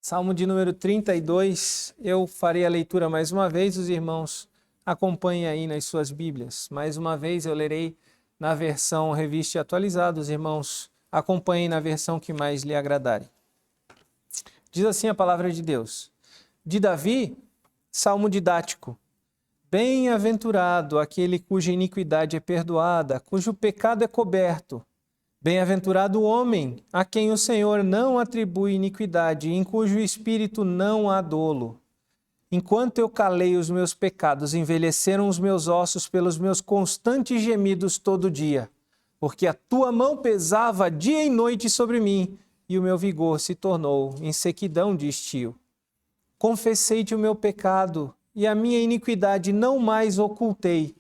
Salmo de número 32, eu farei a leitura mais uma vez, os irmãos acompanhem aí nas suas Bíblias. Mais uma vez eu lerei na versão revista e atualizada, os irmãos acompanhem na versão que mais lhe agradarem. Diz assim a palavra de Deus. De Davi, salmo didático. Bem-aventurado aquele cuja iniquidade é perdoada, cujo pecado é coberto. Bem-aventurado o homem a quem o Senhor não atribui iniquidade, em cujo espírito não há dolo. Enquanto eu calei os meus pecados, envelheceram os meus ossos pelos meus constantes gemidos todo dia, porque a tua mão pesava dia e noite sobre mim, e o meu vigor se tornou em sequidão de estio. Confessei-te o meu pecado, e a minha iniquidade não mais ocultei.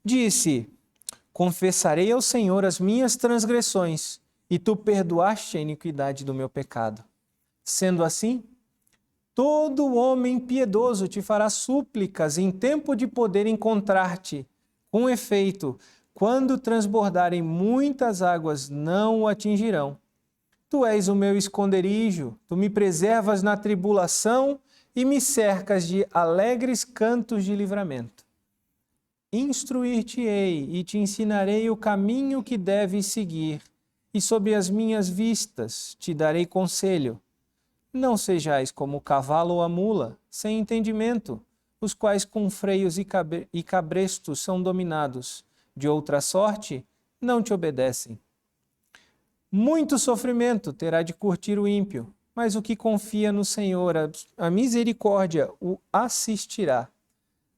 Disse: confessarei ao Senhor as minhas transgressões, e tu perdoaste a iniquidade do meu pecado. Sendo assim, todo homem piedoso te fará súplicas em tempo de poder encontrar-te. Com efeito, quando transbordarem muitas águas, não o atingirão. Tu és o meu esconderijo, tu me preservas na tribulação e me cercas de alegres cantos de livramento. Instruir-te-ei e te ensinarei o caminho que deves seguir, e sob as minhas vistas te darei conselho. Não sejais como o cavalo ou a mula, sem entendimento, os quais com freios e cabrestos são dominados. De outra sorte, não te obedecem. Muito sofrimento terá de curtir o ímpio, mas o que confia no Senhor, a misericórdia o assistirá.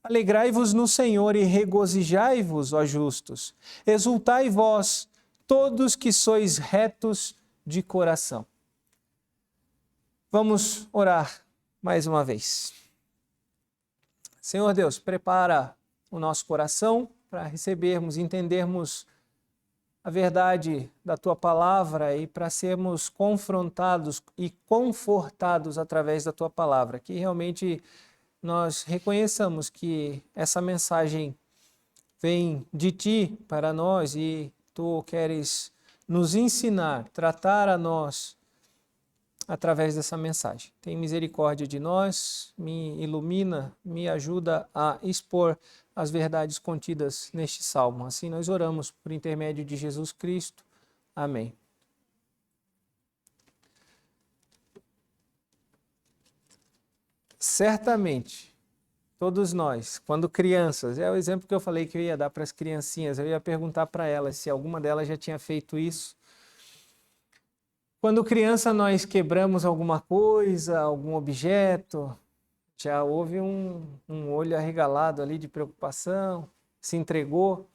Alegrai-vos no Senhor e regozijai-vos, ó justos. Exultai vós, todos que sois retos de coração. Vamos orar mais uma vez. Senhor Deus, prepara o nosso coração para recebermos, entendermos a verdade da Tua palavra e para sermos confrontados e confortados através da Tua palavra, que realmente nós reconheçamos que essa mensagem vem de Ti para nós e Tu queres nos ensinar, tratar a nós através dessa mensagem. Tem misericórdia de nós, me ilumina, me ajuda a expor as verdades contidas neste salmo. Assim nós oramos por intermédio de Jesus Cristo. Amém. Certamente, todos nós, quando crianças, é o exemplo que eu falei que eu ia dar para as criancinhas, eu ia perguntar para elas se alguma delas já tinha feito isso. Quando criança nós quebramos alguma coisa, algum objeto, já houve um olho arregalado ali de preocupação, se entregou.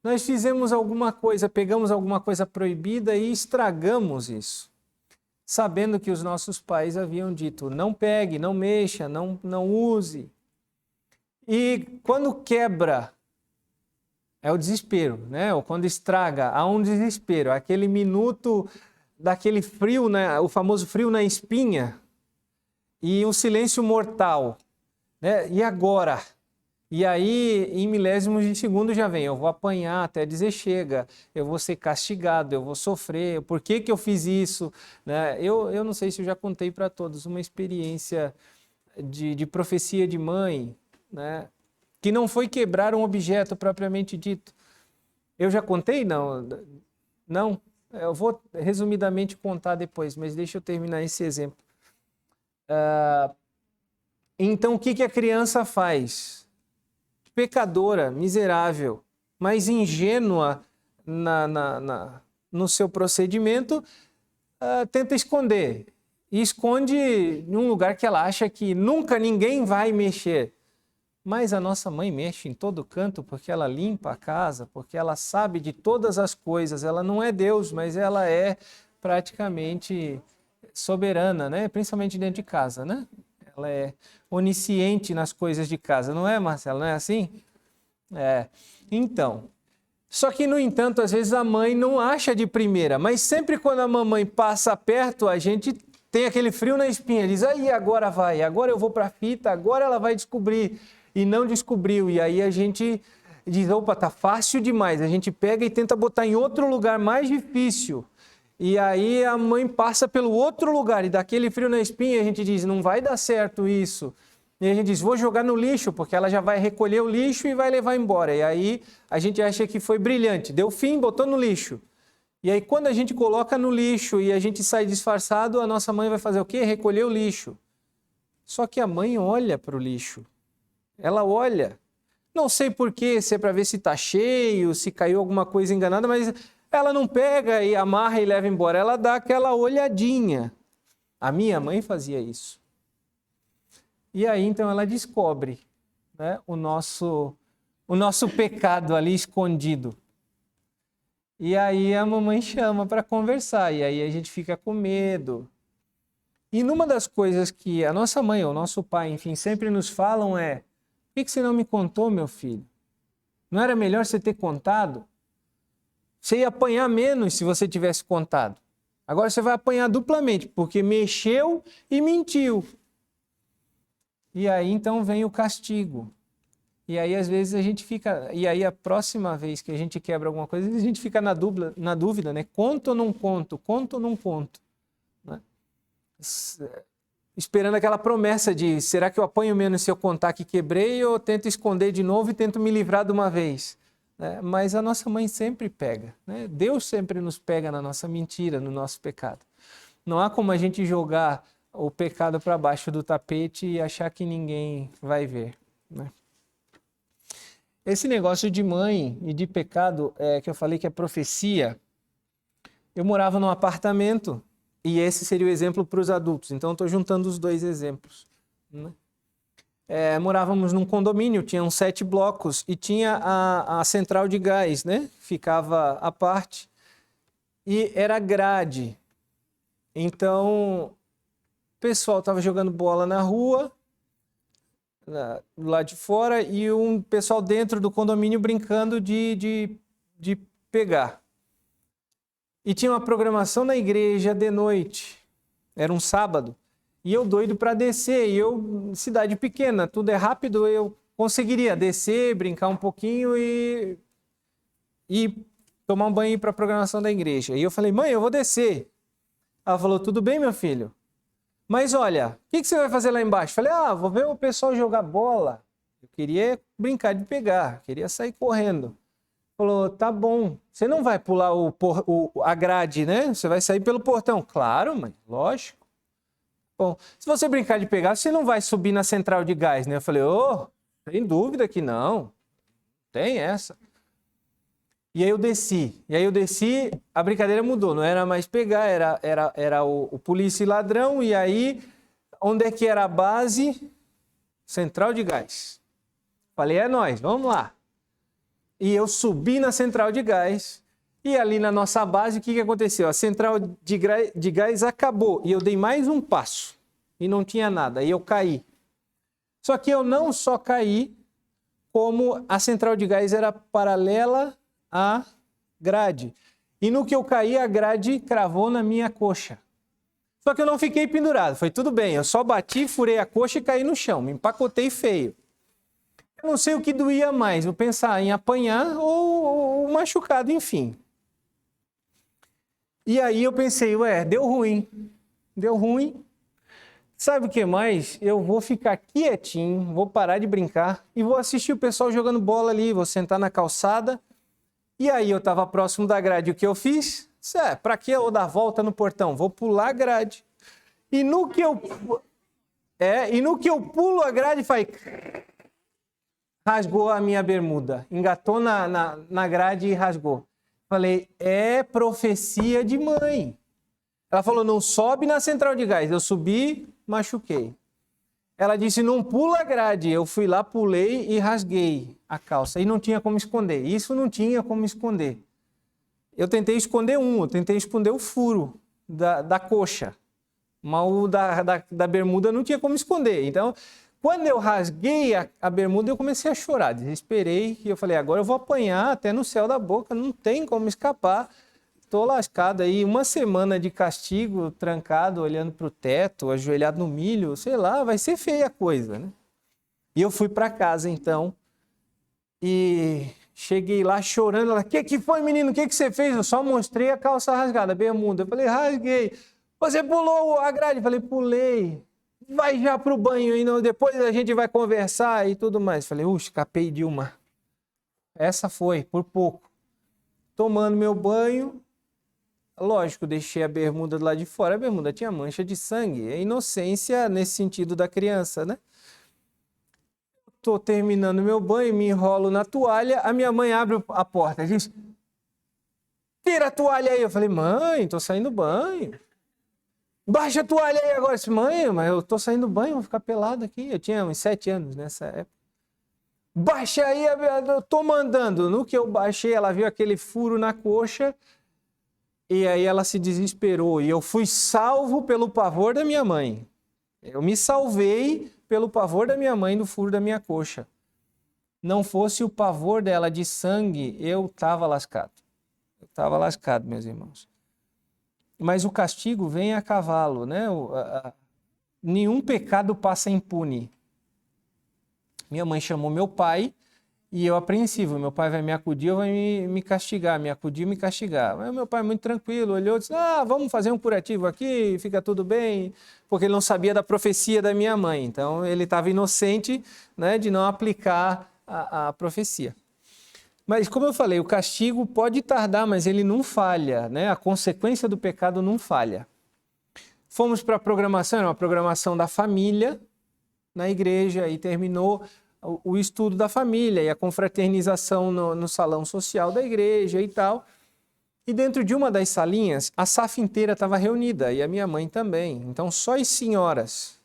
Nós fizemos alguma coisa, pegamos alguma coisa proibida e estragamos isso, sabendo que os nossos pais haviam dito, não pegue, não mexa, não use. E quando quebra, é o desespero, né? Ou quando estraga, há um desespero, aquele minuto daquele frio, né? O famoso frio na espinha, e um silêncio mortal, né? E agora? E aí, em milésimos de segundo já vem, eu vou apanhar até dizer chega, eu vou ser castigado, eu vou sofrer, por que que eu fiz isso? Né? Eu não sei se eu já contei para todos uma experiência de profecia de mãe, né? Que não foi quebrar um objeto propriamente dito. Eu já contei? Não. Não? Eu vou resumidamente contar depois, mas deixa eu terminar esse exemplo. Então, o que a criança faz? Pecadora, miserável, mas ingênua no seu procedimento, tenta esconder. E esconde num lugar que ela acha que nunca ninguém vai mexer. Mas a nossa mãe mexe em todo canto porque ela limpa a casa, porque ela sabe de todas as coisas. Ela não é Deus, mas ela é praticamente soberana, né? Principalmente dentro de casa, né? Ela é onisciente nas coisas de casa, não é, Marcelo? Não é assim? É. Então, só que, no entanto, às vezes a mãe não acha de primeira, mas sempre quando a mamãe passa perto, a gente tem aquele frio na espinha, diz, aí agora vai, agora eu vou para a fita, agora ela vai descobrir. E não descobriu, e aí a gente diz, opa, tá fácil demais, a gente pega e tenta botar em outro lugar mais difícil, E aí a mãe passa pelo outro lugar e dá aquele frio na espinha e a gente diz, não vai dar certo isso. E a gente diz, vou jogar no lixo, porque ela já vai recolher o lixo e vai levar embora. E aí a gente acha que foi brilhante, deu fim, botou no lixo. E aí quando a gente coloca no lixo e a gente sai disfarçado, a nossa mãe vai fazer o quê? Recolher o lixo. Só que a mãe olha para o lixo. Ela olha. Não sei porquê, se é para ver se está cheio, se caiu alguma coisa enganada, mas ela não pega e amarra e leva embora. Ela dá aquela olhadinha. A minha mãe fazia isso. E aí, então, ela descobre, né, o nosso pecado ali escondido. E aí a mamãe chama para conversar, e aí a gente fica com medo. E numa das coisas que a nossa mãe ou o nosso pai, enfim, sempre nos falam é: por que você não me contou, meu filho? Não era melhor você ter contado? Você ia apanhar menos se você tivesse contado. Agora você vai apanhar duplamente, porque mexeu e mentiu. E aí então vem o castigo. E aí às vezes a gente fica... E aí a próxima vez que a gente quebra alguma coisa, a gente fica na dúvida, né? Conto ou não conto? Conto ou não conto? Né? Esperando aquela promessa de, será que eu apanho menos se eu contar que quebrei ou tento esconder de novo e tento me livrar de uma vez? Mas a nossa mãe sempre pega, né? Deus sempre nos pega na nossa mentira, no nosso pecado. Não há como a gente jogar o pecado para baixo do tapete e achar que ninguém vai ver, né? Esse negócio de mãe e de pecado, que eu falei que é profecia, eu morava num apartamento e esse seria o exemplo para os adultos, então eu estou juntando os dois exemplos, né? Morávamos num condomínio, tinham 7 blocos e tinha a central de gás, né? Ficava à parte e era grade. Então, o pessoal estava jogando bola na rua, do lado de fora, e um pessoal dentro do condomínio brincando de pegar. E tinha uma programação na igreja de noite, era um sábado. E eu doido para descer, e eu, cidade pequena, tudo é rápido, eu conseguiria descer, brincar um pouquinho e tomar um banho para a programação da igreja. E eu falei, mãe, eu vou descer. Ela falou, tudo bem, meu filho? Mas olha, o que você vai fazer lá embaixo? Eu falei, vou ver o pessoal jogar bola. Eu queria brincar de pegar, queria sair correndo. Falou, tá bom, você não vai pular a grade, né? Você vai sair pelo portão. Claro, mãe, lógico. Bom, se você brincar de pegar, você não vai subir na central de gás, né? Eu falei, sem dúvida que não. Tem essa. E aí eu desci, a brincadeira mudou, não era mais pegar, era o polícia e ladrão, e aí, onde é que era a base? Central de gás. Falei, é nóis, vamos lá. E eu subi na central de gás, e ali na nossa base, o que aconteceu? A central de gás acabou, e eu dei mais um passo, e não tinha nada, e eu caí. Só que eu não só caí, como a central de gás era paralela à grade. E no que eu caí, a grade cravou na minha coxa. Só que eu não fiquei pendurado, foi tudo bem, eu só bati, furei a coxa e caí no chão, me empacotei feio. Eu não sei o que doía mais, eu pensar em apanhar ou machucado, enfim. E aí eu pensei, deu ruim. Sabe o que mais? Eu vou ficar quietinho, vou parar de brincar e vou assistir o pessoal jogando bola ali, vou sentar na calçada. E aí eu estava próximo da grade, o que eu fiz? Para que eu dar a volta no portão? Vou pular a grade. E no que eu pulo a grade, rasgou a minha bermuda. Engatou na grade e rasgou. Falei, é profecia de mãe. Ela falou, não sobe na central de gás. Eu subi, machuquei. Ela disse, não pula a grade. Eu fui lá, pulei e rasguei a calça. E não tinha como esconder. Isso não tinha como esconder. Eu tentei esconder o furo da coxa. Mas o da bermuda não tinha como esconder. Então, quando eu rasguei a bermuda, eu comecei a chorar. Desesperei e eu falei, agora eu vou apanhar até no céu da boca. Não tem como escapar. Estou lascado aí, uma semana de castigo, trancado, olhando para o teto, ajoelhado no milho, sei lá, vai ser feia a coisa, né? E eu fui para casa, então, e Cheguei lá chorando, ela, que foi, menino? O que você fez? Eu só mostrei a calça rasgada, a bermuda. Eu falei, rasguei. Você pulou a grade? Eu falei, pulei. Vai já pro banho, e depois a gente vai conversar e tudo mais. Eu falei, escapei de uma. Essa foi, por pouco. Tomando meu banho, lógico, deixei a bermuda do lado de fora. A bermuda tinha mancha de sangue. É inocência nesse sentido da criança, né? Tô terminando meu banho, me enrolo na toalha, a minha mãe abre a porta, diz, tira a toalha aí. Eu falei, mãe, tô saindo do banho. Baixa a toalha aí agora. Eu disse, mãe, mas eu tô saindo do banho, vou ficar pelado aqui. Eu tinha uns 7 anos nessa época. Baixa aí, eu tô mandando. No que eu baixei, ela viu aquele furo na coxa e aí ela se desesperou. E eu fui salvo pelo pavor da minha mãe. Eu me salvei pelo pavor da minha mãe do furo da minha coxa. Não fosse o pavor dela de sangue, eu estava lascado. Eu estava lascado, meus irmãos. Mas o castigo vem a cavalo, né? Nenhum pecado passa impune. Minha mãe chamou meu pai e eu apreensivo. Meu pai vai me acudir ou vai me castigar? Me acudir, me castigar. Mas meu pai muito tranquilo, olhou e disse, vamos fazer um curativo aqui, fica tudo bem. Porque ele não sabia da profecia da minha mãe. Então ele estava inocente, né, de não aplicar a profecia. Mas como eu falei, o castigo pode tardar, mas ele não falha, né? A consequência do pecado não falha. Fomos para a programação, era uma programação da família na igreja e terminou o estudo da família e a confraternização no salão social da igreja e tal. E dentro de uma das salinhas, a SAF inteira estava reunida e a minha mãe também. Então, só as senhoras.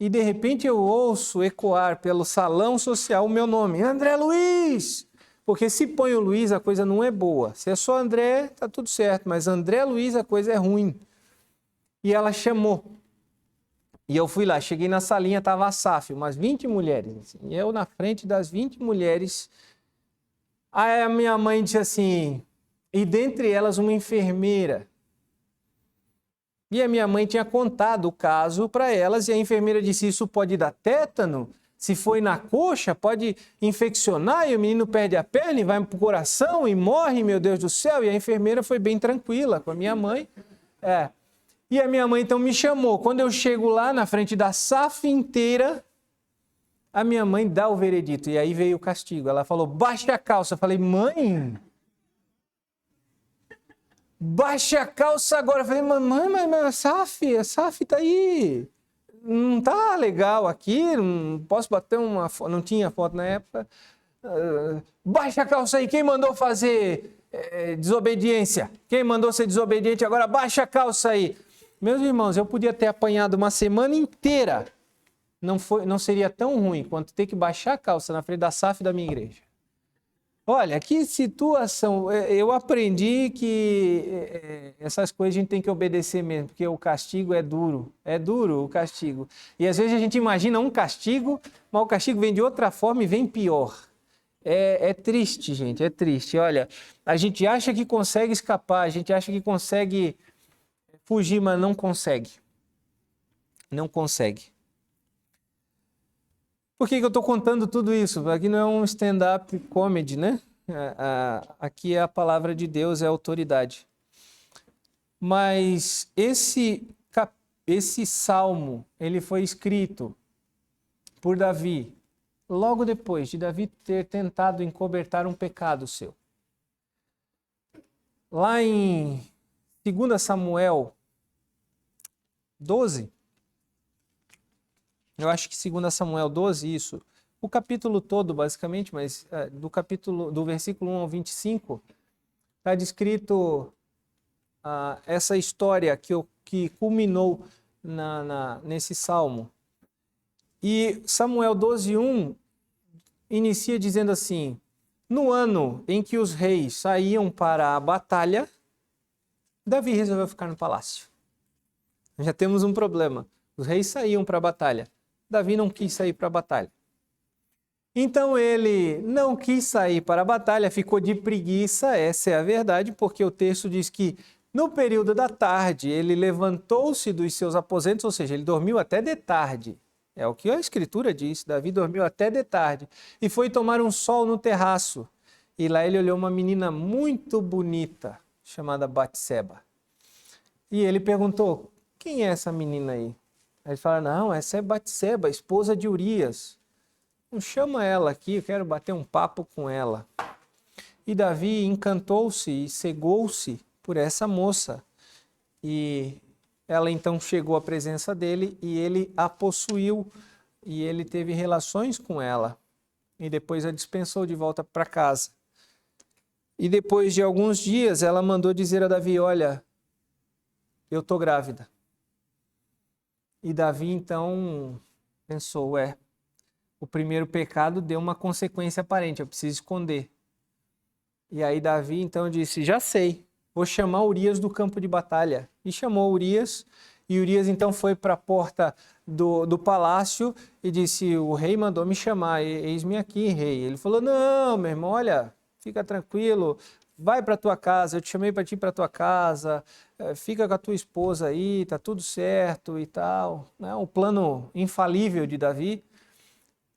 E de repente eu ouço ecoar pelo salão social o meu nome, André Luiz! Porque se põe o Luiz, a coisa não é boa. Se é só André, tá tudo certo, mas André Luiz, a coisa é ruim. E ela chamou. E eu fui lá, cheguei na salinha, estava a SAF, umas 20 mulheres. Assim, e eu na frente das 20 mulheres. Aí a minha mãe disse assim, e dentre elas uma enfermeira. E a minha mãe tinha contado o caso para elas, e a enfermeira disse, isso pode dar tétano? Se foi na coxa, pode infeccionar e o menino perde a perna e vai para o coração e morre, meu Deus do céu. E a enfermeira foi bem tranquila com a minha mãe. E a minha mãe então me chamou. Quando eu chego lá na frente da SAF inteira, a minha mãe dá o veredito. E aí veio o castigo. Ela falou, baixa a calça. Eu falei, mãe, baixa a calça agora. Eu falei, mamãe, mas a SAF tá aí. Não tá legal aqui, não posso bater uma foto, não tinha foto na época. Baixa a calça aí, quem mandou fazer desobediência? Quem mandou ser desobediente agora, baixa a calça aí. Meus irmãos, eu podia ter apanhado uma semana inteira, não seria tão ruim quanto ter que baixar a calça na frente da SAF da minha igreja. Olha, que situação, eu aprendi que essas coisas a gente tem que obedecer mesmo, porque o castigo é duro o castigo. E às vezes a gente imagina um castigo, mas o castigo vem de outra forma e vem pior. É triste, gente, é triste. Olha, a gente acha que consegue escapar, a gente acha que consegue fugir, mas não consegue. Não consegue. Por que eu estou contando tudo isso? Aqui não é um stand-up comedy, né? Aqui é a palavra de Deus, é a autoridade. Mas esse salmo, ele foi escrito por Davi, logo depois de Davi ter tentado encobertar um pecado seu. Lá em 2 Samuel 12, eu acho que 2 Samuel 12, isso. O capítulo todo, basicamente, mas do versículo 1 ao 25, está descrito essa história que culminou nesse salmo. E Samuel 12:1 inicia dizendo assim, no ano em que os reis saíam para a batalha, Davi resolveu ficar no palácio. Já temos um problema. Os reis saíam para a batalha. Davi não quis sair para a batalha. Então ele não quis sair para a batalha, ficou de preguiça, essa é a verdade, porque o texto diz que no período da tarde ele levantou-se dos seus aposentos, ou seja, ele dormiu até de tarde. É o que a Escritura diz, Davi dormiu até de tarde e foi tomar um sol no terraço. e lá ele olhou uma menina muito bonita, chamada Batseba. E ele perguntou, quem é essa menina aí? Aí ele fala, não, essa é Batseba, esposa de Urias. Não chama ela aqui, eu quero bater um papo com ela. E Davi encantou-se e cegou-se por essa moça. E ela então chegou à presença dele e ele a possuiu e ele teve relações com ela. E depois a dispensou de volta para casa. E depois de alguns dias ela mandou dizer a Davi, olha, eu estou grávida. E Davi então pensou, o primeiro pecado deu uma consequência aparente, eu preciso esconder. E aí Davi então disse, já sei, vou chamar Urias do campo de batalha. E chamou Urias, e Urias então foi para a porta do palácio e disse, o rei mandou me chamar, eis-me aqui, rei. Ele falou, não, meu irmão, olha, fica tranquilo, vai para tua casa, eu te chamei para ti para tua casa, fica com a tua esposa aí, tá tudo certo e tal. O plano infalível de Davi.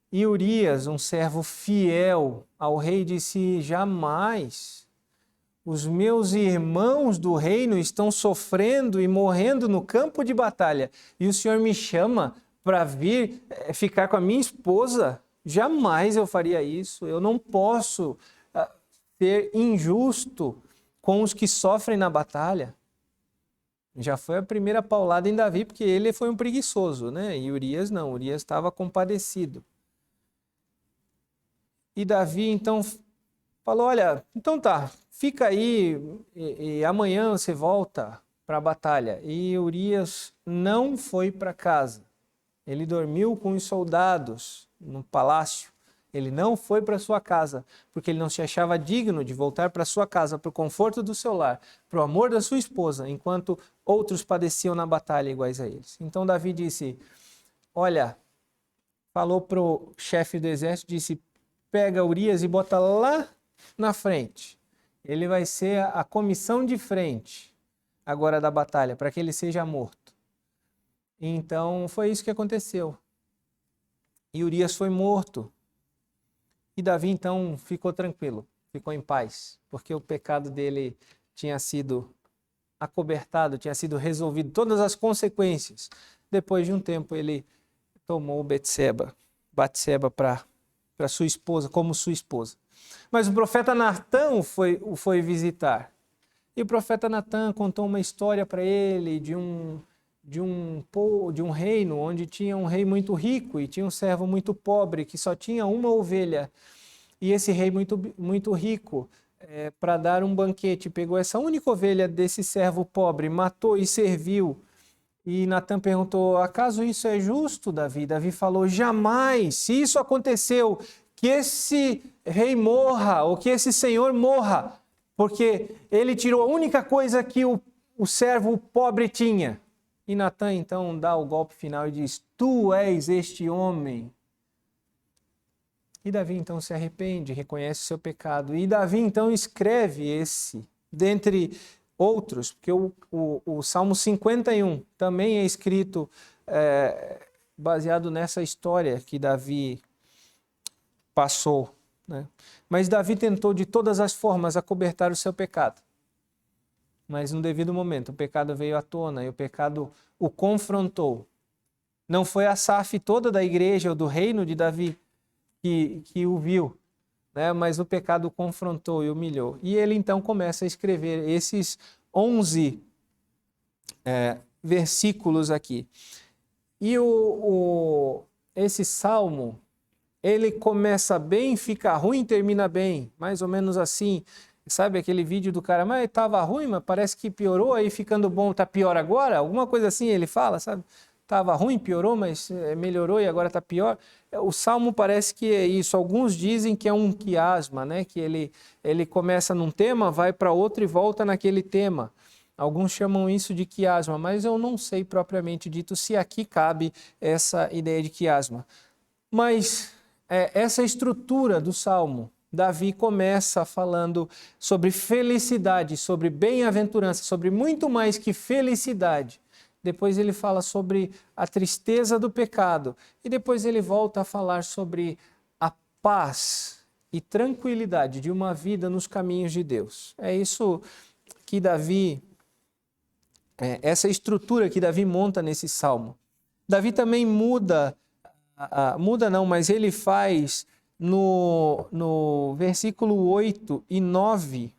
E Urias, um servo fiel ao rei, disse, jamais, os meus irmãos do reino estão sofrendo e morrendo no campo de batalha, e o Senhor me chama para vir ficar com a minha esposa? Jamais eu faria isso, eu não posso ser injusto com os que sofrem na batalha. Já foi a primeira paulada em Davi, porque ele foi um preguiçoso, né? E Urias não, Urias estava compadecido. E Davi então falou, olha, então tá, fica aí e amanhã você volta para a batalha. E Urias não foi para casa. Ele dormiu com os soldados no palácio. Ele não foi para sua casa, porque ele não se achava digno de voltar para sua casa, para o conforto do seu lar, para o amor da sua esposa, enquanto outros padeciam na batalha iguais a eles. Então Davi disse, olha, falou para o chefe do exército, disse, pega Urias e bota lá na frente. Ele vai ser a comissão de frente agora da batalha, para que ele seja morto. Então foi isso que aconteceu. E Urias foi morto. E Davi então ficou tranquilo, ficou em paz, porque o pecado dele tinha sido acobertado, tinha sido resolvido, todas as consequências. Depois de um tempo ele tomou Batseba para sua esposa, como sua esposa. Mas o profeta Natã o foi visitar. E o profeta Natã contou uma história para ele de um reino onde tinha um rei muito rico e tinha um servo muito pobre que só tinha uma ovelha. E esse rei muito rico, para dar um banquete, pegou essa única ovelha desse servo pobre, matou e serviu. E Natã perguntou, acaso isso é justo, Davi? Davi falou, jamais, se isso aconteceu, que esse rei morra, ou que esse senhor morra, porque ele tirou a única coisa que o servo pobre tinha. E Natã então dá o golpe final e diz, tu és este homem. E Davi então se arrepende, reconhece o seu pecado. E Davi então escreve dentre outros, porque o Salmo 51 também é escrito baseado nessa história que Davi passou, né? Mas Davi tentou de todas as formas acobertar o seu pecado. Mas no devido momento o pecado veio à tona e o pecado o confrontou. Não foi a Asaf toda da igreja ou do reino de Davi que o viu, né? Mas o pecado o confrontou e humilhou. E ele então começa a escrever esses 11 versículos aqui. E esse salmo, ele começa bem, fica ruim, termina bem, mais ou menos assim. Sabe aquele vídeo do cara, mas estava ruim, mas parece que piorou, aí ficando bom, tá pior agora? Alguma coisa assim ele fala, sabe? Estava ruim, piorou, mas melhorou e agora está pior. O Salmo parece que é isso. Alguns dizem que é um quiasma, né? Que ele começa num tema, vai para outro e volta naquele tema. Alguns chamam isso de quiasma, mas eu não sei propriamente dito se aqui cabe essa ideia de quiasma. Mas essa estrutura do Salmo, Davi começa falando sobre felicidade, sobre bem-aventurança, sobre muito mais que felicidade. Depois ele fala sobre a tristeza do pecado. E depois ele volta a falar sobre a paz e tranquilidade de uma vida nos caminhos de Deus. É isso que Davi, essa estrutura que Davi monta nesse salmo. Davi também mas ele faz no versículo 8 e 9,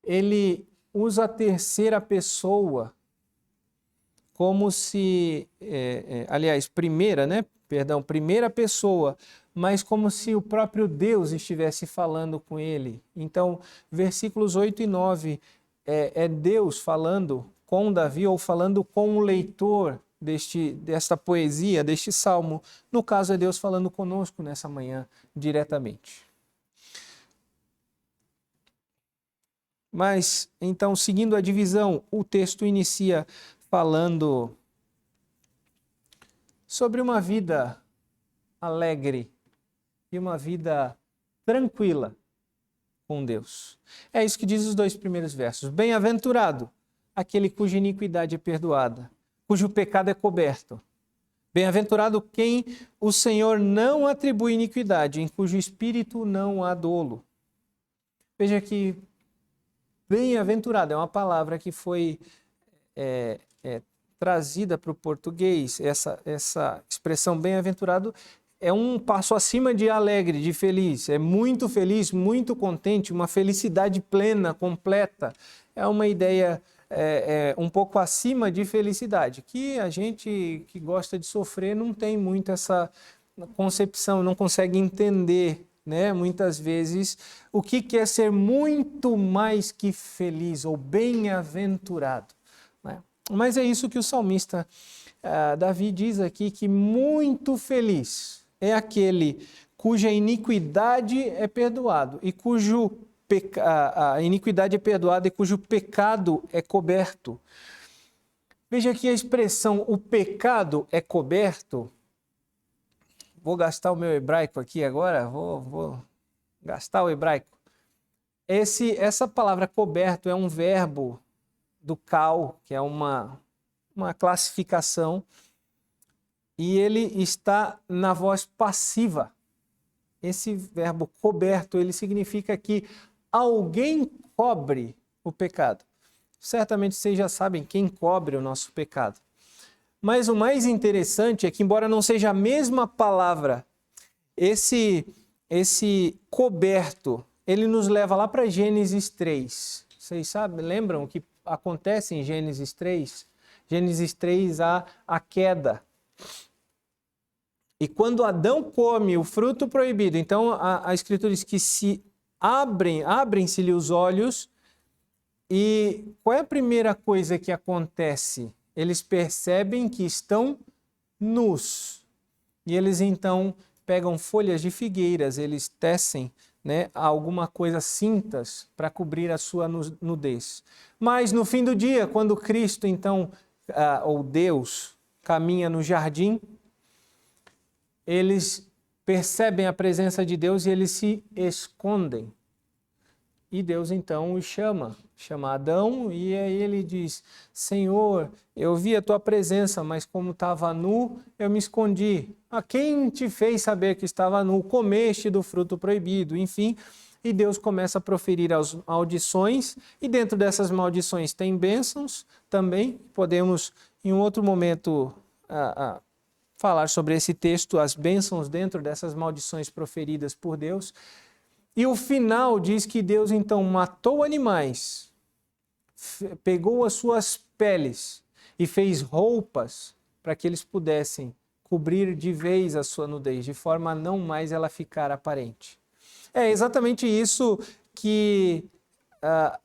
ele usa a terceira pessoa como se, primeira pessoa, mas como se o próprio Deus estivesse falando com ele. Então, versículos 8 e 9 é Deus falando com Davi ou falando com o leitor desta poesia, deste salmo. No caso, é Deus falando conosco nessa manhã diretamente. Mas, então, seguindo a divisão, o texto inicia falando sobre uma vida alegre e uma vida tranquila com Deus. É isso que diz os 2 primeiros versos. Bem-aventurado aquele cuja iniquidade é perdoada, cujo pecado é coberto. Bem-aventurado quem o Senhor não atribui iniquidade, em cujo espírito não há dolo. Veja que bem-aventurado é uma palavra que foi trazida para o português. Essa expressão bem-aventurado é um passo acima de alegre, de feliz. É muito feliz, muito contente, uma felicidade plena, completa. É uma ideia um pouco acima de felicidade, que a gente que gosta de sofrer não tem muito essa concepção, não consegue entender, né? Muitas vezes o que é ser muito mais que feliz ou bem-aventurado, né? Mas é isso que o salmista Davi diz aqui, que muito feliz é aquele cuja iniquidade é perdoado e a iniquidade é perdoada e cujo pecado é coberto. Veja aqui a expressão, o pecado é coberto. Vou gastar o meu hebraico aqui agora, vou gastar o hebraico. Essa palavra coberto é um verbo do kal, que é uma classificação, e ele está na voz passiva. Esse verbo coberto, ele significa que alguém cobre o pecado. Certamente vocês já sabem quem cobre o nosso pecado. Mas o mais interessante é que, embora não seja a mesma palavra, esse coberto, ele nos leva lá para Gênesis 3. Vocês lembram o que acontece em Gênesis 3? Gênesis 3, a queda. E quando Adão come o fruto proibido, então a Escritura diz que se abrem-se-lhe os olhos, e qual é a primeira coisa que acontece? Eles percebem que estão nus. E eles então pegam folhas de figueiras, eles tecem, né, alguma coisa, cintas, para cobrir a sua nudez. Mas no fim do dia, quando Cristo então, ou Deus, caminha no jardim, eles percebem a presença de Deus e eles se escondem. E Deus então os chama Adão, e aí ele diz: Senhor, eu vi a tua presença, mas como estava nu, eu me escondi. A quem te fez saber que estava nu? Comeste do fruto proibido, enfim. E Deus começa a proferir as maldições, e dentro dessas maldições tem bênçãos também. Podemos, em um outro momento, falar sobre esse texto, as bênçãos dentro dessas maldições proferidas por Deus. E o final diz que Deus então matou animais, pegou as suas peles e fez roupas para que eles pudessem cobrir de vez a sua nudez, de forma a não mais ela ficar aparente. É exatamente isso que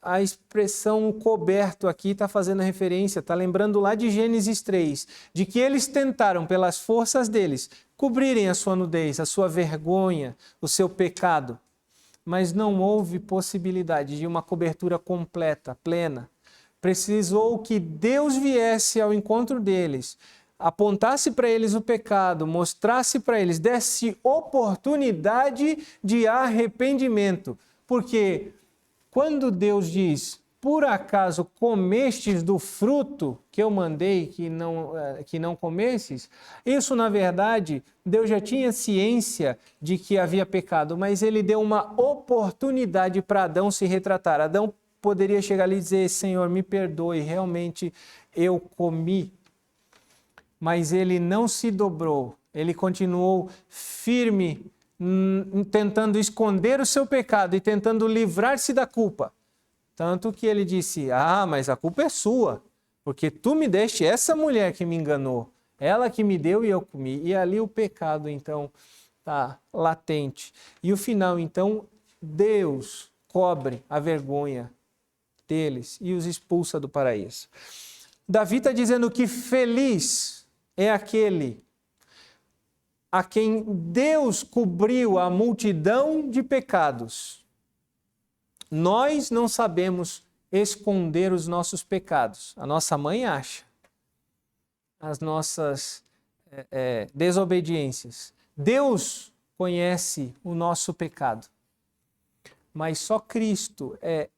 a expressão coberto aqui está fazendo referência, está lembrando lá de Gênesis 3, de que eles tentaram, pelas forças deles, cobrirem a sua nudez, a sua vergonha, o seu pecado. Mas não houve possibilidade de uma cobertura completa, plena. Precisou que Deus viesse ao encontro deles, apontasse para eles o pecado, mostrasse para eles, desse oportunidade de arrependimento. Porque quando Deus diz por acaso comestes do fruto que eu mandei que não comesses? Isso, na verdade, Deus já tinha ciência de que havia pecado, mas ele deu uma oportunidade para Adão se retratar. Adão poderia chegar ali e dizer: Senhor, me perdoe, realmente eu comi. Mas ele não se dobrou, ele continuou firme, tentando esconder o seu pecado e tentando livrar-se da culpa. Tanto que ele disse: mas a culpa é sua, porque tu me deste essa mulher que me enganou, ela que me deu e eu comi. E ali o pecado, então, está latente. E o final, então, Deus cobre a vergonha deles e os expulsa do paraíso. Davi está dizendo que feliz é aquele a quem Deus cobriu a multidão de pecados. Nós não sabemos esconder os nossos pecados. A nossa mãe acha. As nossas desobediências. Deus conhece o nosso pecado. Mas só Cristo é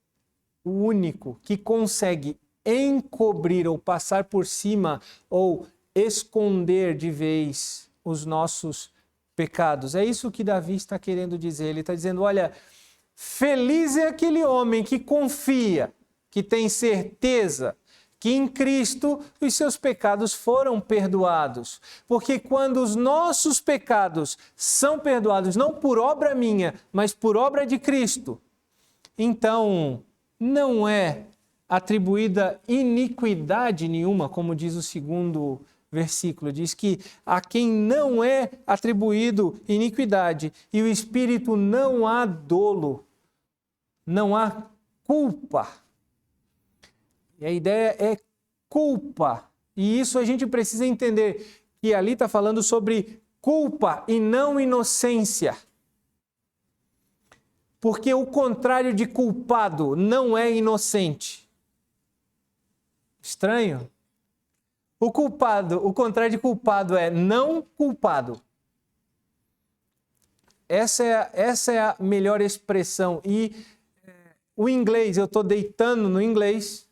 o único que consegue encobrir ou passar por cima ou esconder de vez os nossos pecados. É isso que Davi está querendo dizer. Ele está dizendo: olha, feliz é aquele homem que confia, que tem certeza que em Cristo os seus pecados foram perdoados. Porque quando os nossos pecados são perdoados, não por obra minha, mas por obra de Cristo, então não é atribuída iniquidade nenhuma, como diz o segundo versículo. Diz que a quem não é atribuído iniquidade e o Espírito não há dolo, não há culpa. E a ideia é culpa. E isso a gente precisa entender, que ali está falando sobre culpa e não inocência. Porque o contrário de culpado não é inocente. Estranho? O contrário de culpado é não culpado. Essa é a melhor expressão. E o inglês, eu estou deitando no inglês,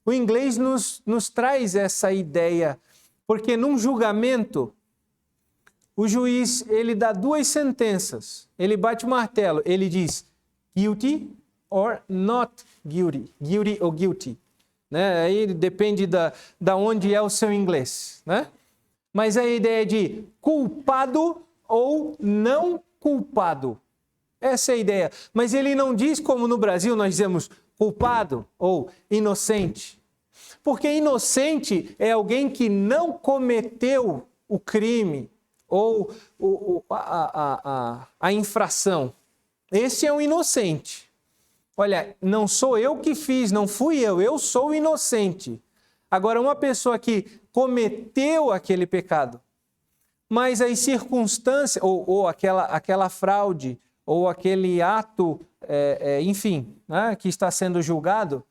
o inglês nos traz essa ideia, porque num julgamento, o juiz ele dá duas sentenças, ele bate o martelo, ele diz guilty or not guilty, guilty ou guilty. Né? Aí depende da onde é o seu inglês. Né? Mas a ideia de culpado ou não culpado. Essa é a ideia. Mas ele não diz como no Brasil nós dizemos culpado ou inocente. Porque inocente é alguém que não cometeu o crime ou a infração. Esse é um inocente. Olha, não sou eu que fiz, não fui eu sou inocente. Agora, uma pessoa que cometeu aquele pecado, mas as circunstâncias, ou aquela fraude, ou aquele ato, enfim, né, que está sendo julgado,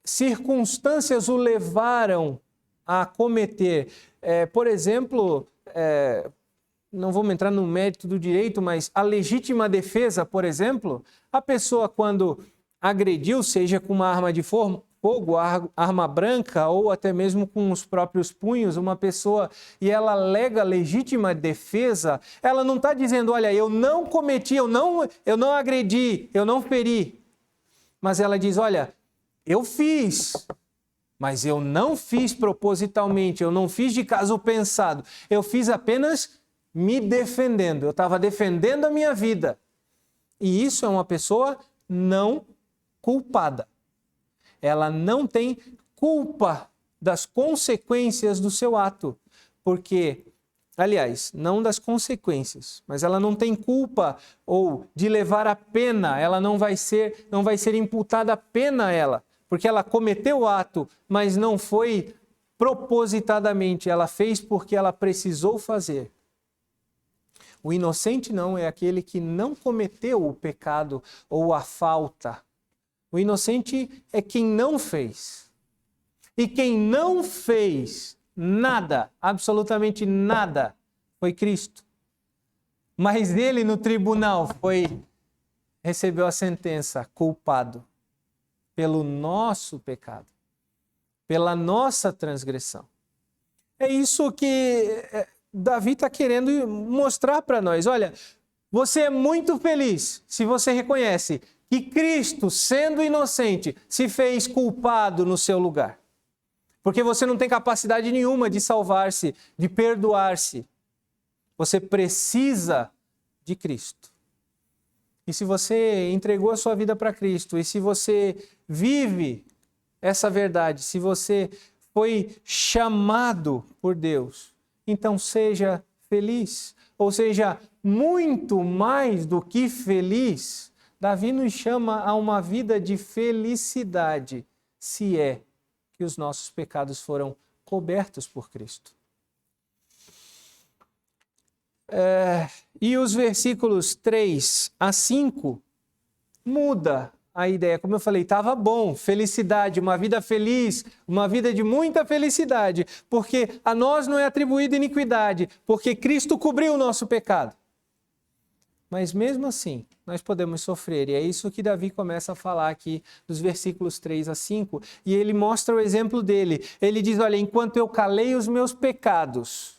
circunstâncias o levaram a cometer, por exemplo, não vamos entrar no mérito do direito, mas a legítima defesa, por exemplo, a pessoa quando agrediu, seja com uma arma de fogo, arma branca ou até mesmo com os próprios punhos, uma pessoa e ela alega legítima defesa, ela não está dizendo: olha, eu não cometi, eu não agredi, eu não feri. Mas ela diz: olha, eu fiz, mas eu não fiz propositalmente, eu não fiz de caso pensado, eu fiz apenas me defendendo, eu estava defendendo a minha vida. E isso é uma pessoa não culpada. Ela não tem culpa das consequências do seu ato, porque, aliás, não das consequências, mas ela não tem culpa ou de levar a pena, ela não vai ser imputada a pena a ela, porque ela cometeu o ato, mas não foi propositadamente, ela fez porque ela precisou fazer. O inocente não é aquele que não cometeu o pecado ou a falta. O inocente é quem não fez. E quem não fez nada, absolutamente nada, foi Cristo. Mas ele no tribunal recebeu a sentença, culpado. pelo nosso pecado, pela nossa transgressão. É isso que Davi está querendo mostrar para nós. Olha, você é muito feliz se você reconhece que Cristo, sendo inocente, se fez culpado no seu lugar. Porque você não tem capacidade nenhuma de salvar-se, de perdoar-se. Você precisa de Cristo. E se você entregou a sua vida para Cristo, e se você vive essa verdade, se você foi chamado por Deus, então seja feliz, ou seja, muito mais do que feliz. Davi nos chama a uma vida de felicidade, se é que os nossos pecados foram cobertos por Cristo. E os versículos 3 a 5 muda a ideia. Como eu falei, estava bom, felicidade, uma vida feliz, uma vida de muita felicidade, porque a nós não é atribuída iniquidade, porque Cristo cobriu o nosso pecado. Mas mesmo assim, nós podemos sofrer, e é isso que Davi começa a falar aqui dos versículos 3 a 5, e ele mostra o exemplo dele. Ele diz, olha, enquanto eu calei os meus pecados,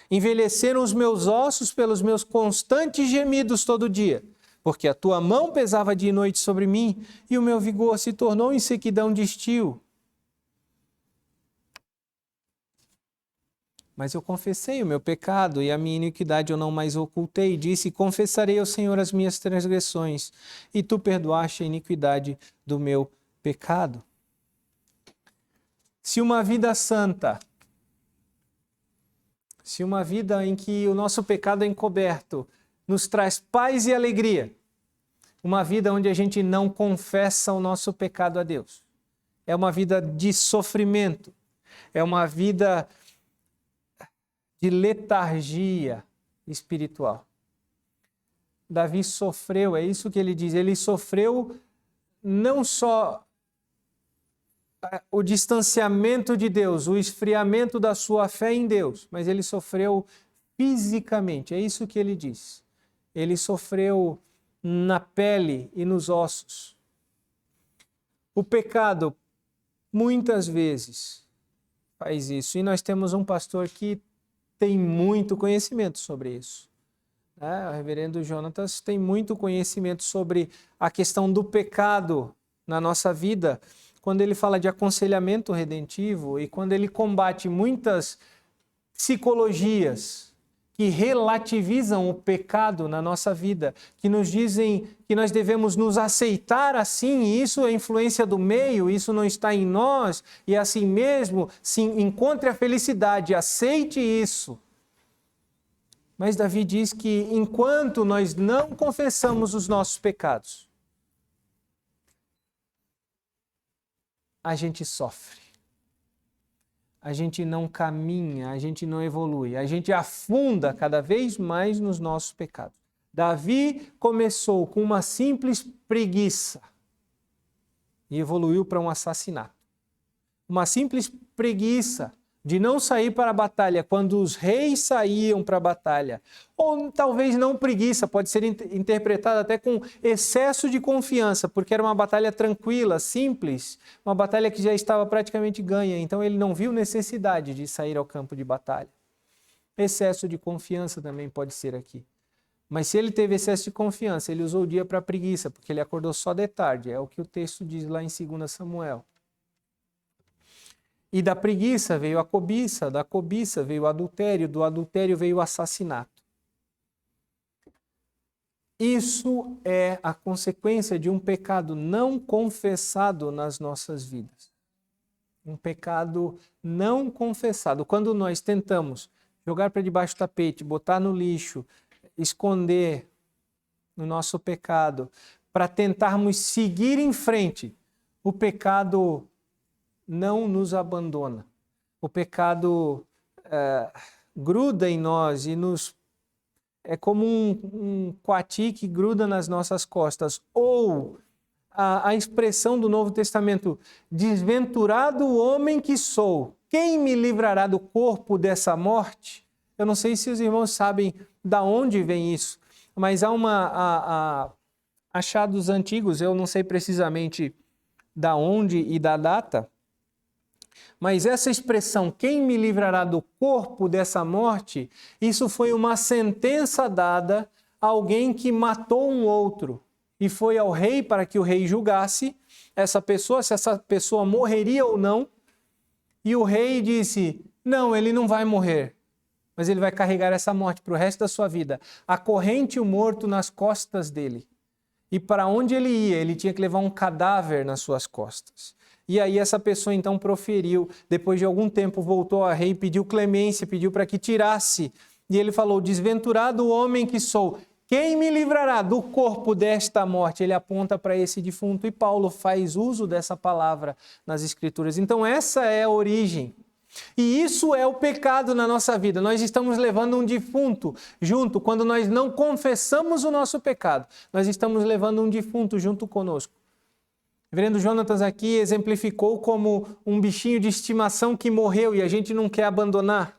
envelheceram os meus ossos pelos meus constantes gemidos todo dia, porque a tua mão pesava dia e noite sobre mim, e o meu vigor se tornou em sequidão de estio. Mas eu confessei o meu pecado, e a minha iniquidade eu não mais ocultei. Disse, confessarei ao Senhor as minhas transgressões, e tu perdoaste a iniquidade do meu pecado. Se uma vida santa, se uma vida em que o nosso pecado é encoberto nos traz paz e alegria, uma vida onde a gente não confessa o nosso pecado a Deus, é uma vida de sofrimento, é uma vida de letargia espiritual. Davi sofreu, é isso que ele diz, ele sofreu não só o distanciamento de Deus, o esfriamento da sua fé em Deus, mas ele sofreu fisicamente, é isso que ele diz. Ele sofreu na pele e nos ossos. O pecado, muitas vezes, faz isso. E nós temos um pastor que tem muito conhecimento sobre isso. O reverendo Jonatas tem muito conhecimento sobre a questão do pecado na nossa vida, quando ele fala de aconselhamento redentivo e quando ele combate muitas psicologias que relativizam o pecado na nossa vida, que nos dizem que nós devemos nos aceitar assim, e isso é influência do meio, isso não está em nós, e assim mesmo, sim, encontre a felicidade, aceite isso. Mas Davi diz que enquanto nós não confessamos os nossos pecados, a gente sofre. A gente não caminha, a gente não evolui, a gente afunda cada vez mais nos nossos pecados. Davi começou com uma simples preguiça e evoluiu para um assassinato. Uma simples preguiça de não sair para a batalha quando os reis saíam para a batalha. Ou talvez não preguiça, pode ser interpretada até com excesso de confiança, porque era uma batalha tranquila, simples, uma batalha que já estava praticamente ganha, então ele não viu necessidade de sair ao campo de batalha. Excesso de confiança também pode ser aqui. Mas se ele teve excesso de confiança, ele usou o dia para preguiça, porque ele acordou só de tarde, é o que o texto diz lá em 2 Samuel. E da preguiça veio a cobiça, da cobiça veio o adultério, do adultério veio o assassinato. Isso é a consequência de um pecado não confessado nas nossas vidas. Um pecado não confessado. Quando nós tentamos jogar para debaixo do tapete, botar no lixo, esconder o nosso pecado, para tentarmos seguir em frente, o pecado não nos abandona. O pecado gruda em nós e é como um coati que gruda nas nossas costas. Ou a expressão do Novo Testamento, desventurado homem que sou, quem me livrará do corpo dessa morte? Eu não sei se os irmãos sabem de onde vem isso, mas há achados antigos, eu não sei precisamente da onde e da data, mas essa expressão, quem me livrará do corpo dessa morte, isso foi uma sentença dada a alguém que matou um outro e foi ao rei para que o rei julgasse essa pessoa, se essa pessoa morreria ou não, e o rei disse, não, ele não vai morrer, mas ele vai carregar essa morte para o resto da sua vida, a corrente e o morto nas costas dele. E para onde ele ia, ele tinha que levar um cadáver nas suas costas. E aí essa pessoa então proferiu, depois de algum tempo voltou ao rei, pediu clemência, pediu para que tirasse. E ele falou, desventurado homem que sou, quem me livrará do corpo desta morte? Ele aponta para esse defunto e Paulo faz uso dessa palavra nas Escrituras. Então essa é a origem. E isso é o pecado na nossa vida. Nós estamos levando um defunto junto. Quando nós não confessamos o nosso pecado, nós estamos levando um defunto junto conosco. O reverendo Jonatas aqui exemplificou como um bichinho de estimação que morreu e a gente não quer abandonar.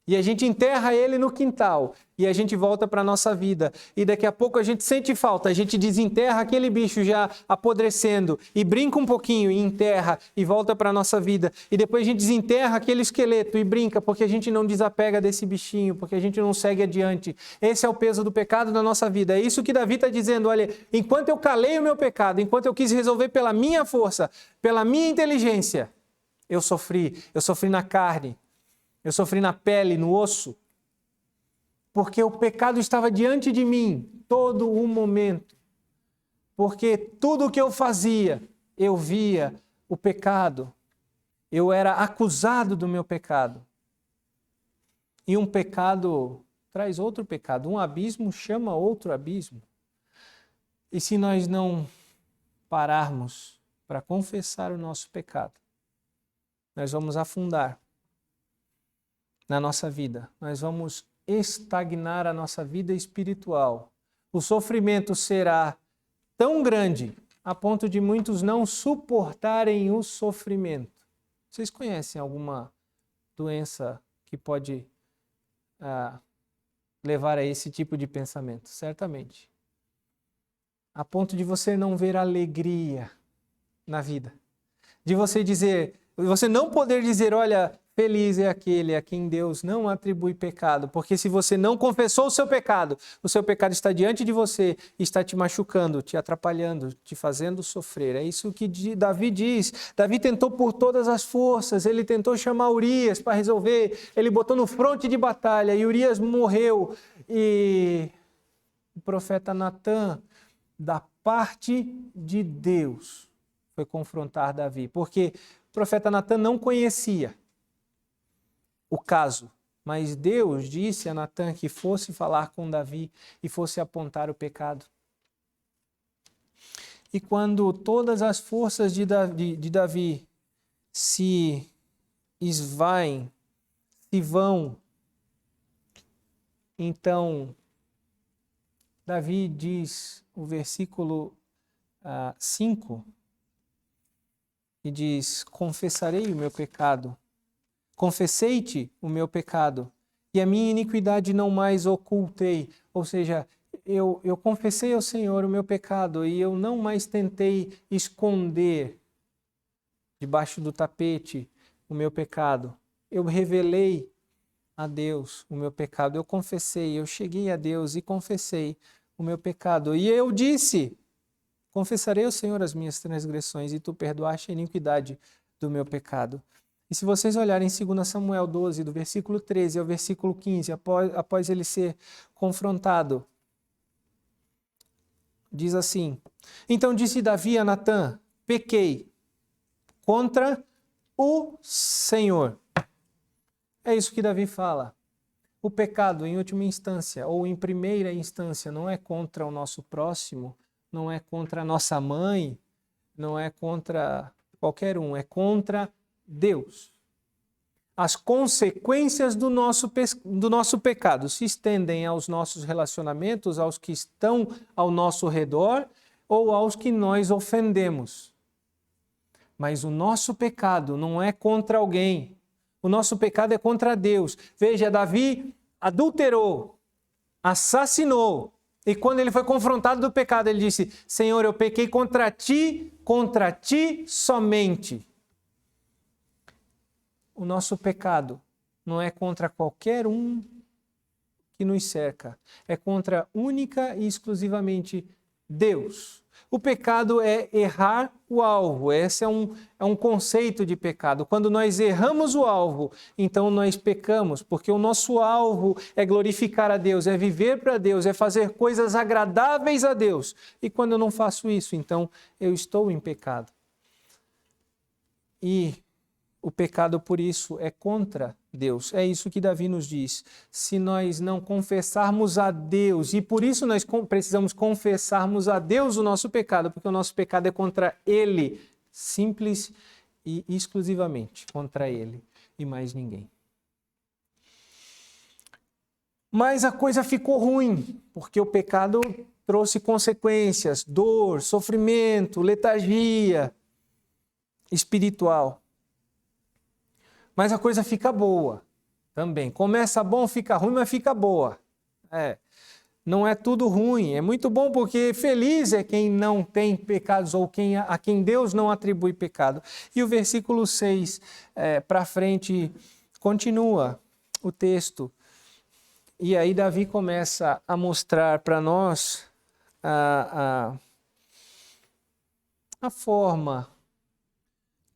E a gente enterra ele no quintal e a gente volta para a nossa vida. E daqui a pouco a gente sente falta, a gente desenterra aquele bicho já apodrecendo e brinca um pouquinho e enterra e volta para a nossa vida. E depois a gente desenterra aquele esqueleto e brinca porque a gente não desapega desse bichinho, porque a gente não segue adiante. Esse é o peso do pecado na nossa vida. É isso que Davi está dizendo, olha, enquanto eu calei o meu pecado, enquanto eu quis resolver pela minha força, pela minha inteligência, eu sofri na carne. Eu sofri na pele, no osso, porque o pecado estava diante de mim todo o momento. Porque tudo o que eu fazia, eu via o pecado. Eu era acusado do meu pecado. E um pecado traz outro pecado. Um abismo chama outro abismo. E se nós não pararmos para confessar o nosso pecado, nós vamos afundar na nossa vida. Nós vamos estagnar a nossa vida espiritual. O sofrimento será tão grande a ponto de muitos não suportarem o sofrimento. Vocês conhecem alguma doença que pode levar a esse tipo de pensamento? Certamente. A ponto de você não ver alegria na vida. De você não poder dizer, olha, feliz é aquele a quem Deus não atribui pecado, porque se você não confessou o seu pecado está diante de você e está te machucando, te atrapalhando, te fazendo sofrer. É isso que Davi diz. Davi tentou por todas as forças, ele tentou chamar Urias para resolver, ele botou no fronte de batalha e Urias morreu. E o profeta Natã, da parte de Deus, foi confrontar Davi, porque o profeta Natã não conhecia o caso, mas Deus disse a Natã que fosse falar com Davi e fosse apontar o pecado. E quando todas as forças de Davi se esvaem, se vão, então Davi diz, o versículo 5, e diz, confessarei o meu pecado. Confessei-te o meu pecado, e a minha iniquidade não mais ocultei. Ou seja, eu confessei ao Senhor o meu pecado, e eu não mais tentei esconder debaixo do tapete o meu pecado. Eu revelei a Deus o meu pecado, eu confessei, eu cheguei a Deus e confessei o meu pecado. E eu disse, confessarei ao Senhor as minhas transgressões, e tu perdoaste a iniquidade do meu pecado. E se vocês olharem em 2 Samuel 12, do versículo 13 ao versículo 15, após ele ser confrontado, diz assim, então disse Davi a Natã, pequei contra o Senhor. É isso que Davi fala. O pecado, em última instância, ou em primeira instância, não é contra o nosso próximo, não é contra a nossa mãe, não é contra qualquer um, é contra Deus. As consequências do nosso pecado se estendem aos nossos relacionamentos, aos que estão ao nosso redor ou aos que nós ofendemos. Mas o nosso pecado não é contra alguém. O nosso pecado é contra Deus. Veja, Davi adulterou, assassinou, E quando ele foi confrontado do pecado, ele disse: Senhor, eu pequei contra ti somente. O nosso pecado não é contra qualquer um que nos cerca, é contra única e exclusivamente Deus. O pecado é errar o alvo, esse é um conceito de pecado. Quando nós erramos o alvo, então nós pecamos, porque o nosso alvo é glorificar a Deus, é viver para Deus, é fazer coisas agradáveis a Deus. E quando eu não faço isso, então eu estou em pecado. E o pecado, por isso, é contra Deus. É isso que Davi nos diz. Se nós não confessarmos a Deus, e por isso nós precisamos confessarmos a Deus o nosso pecado, porque o nosso pecado é contra Ele, simples e exclusivamente contra Ele e mais ninguém. Mas a coisa ficou ruim, porque o pecado trouxe consequências, dor, sofrimento, letargia espiritual. Mas a coisa fica boa também. Começa bom, fica ruim, mas fica boa. Não é tudo ruim. É muito bom porque feliz é quem não tem pecados ou a quem Deus não atribui pecado. E o versículo 6 para frente continua o texto. E aí Davi começa a mostrar para nós a forma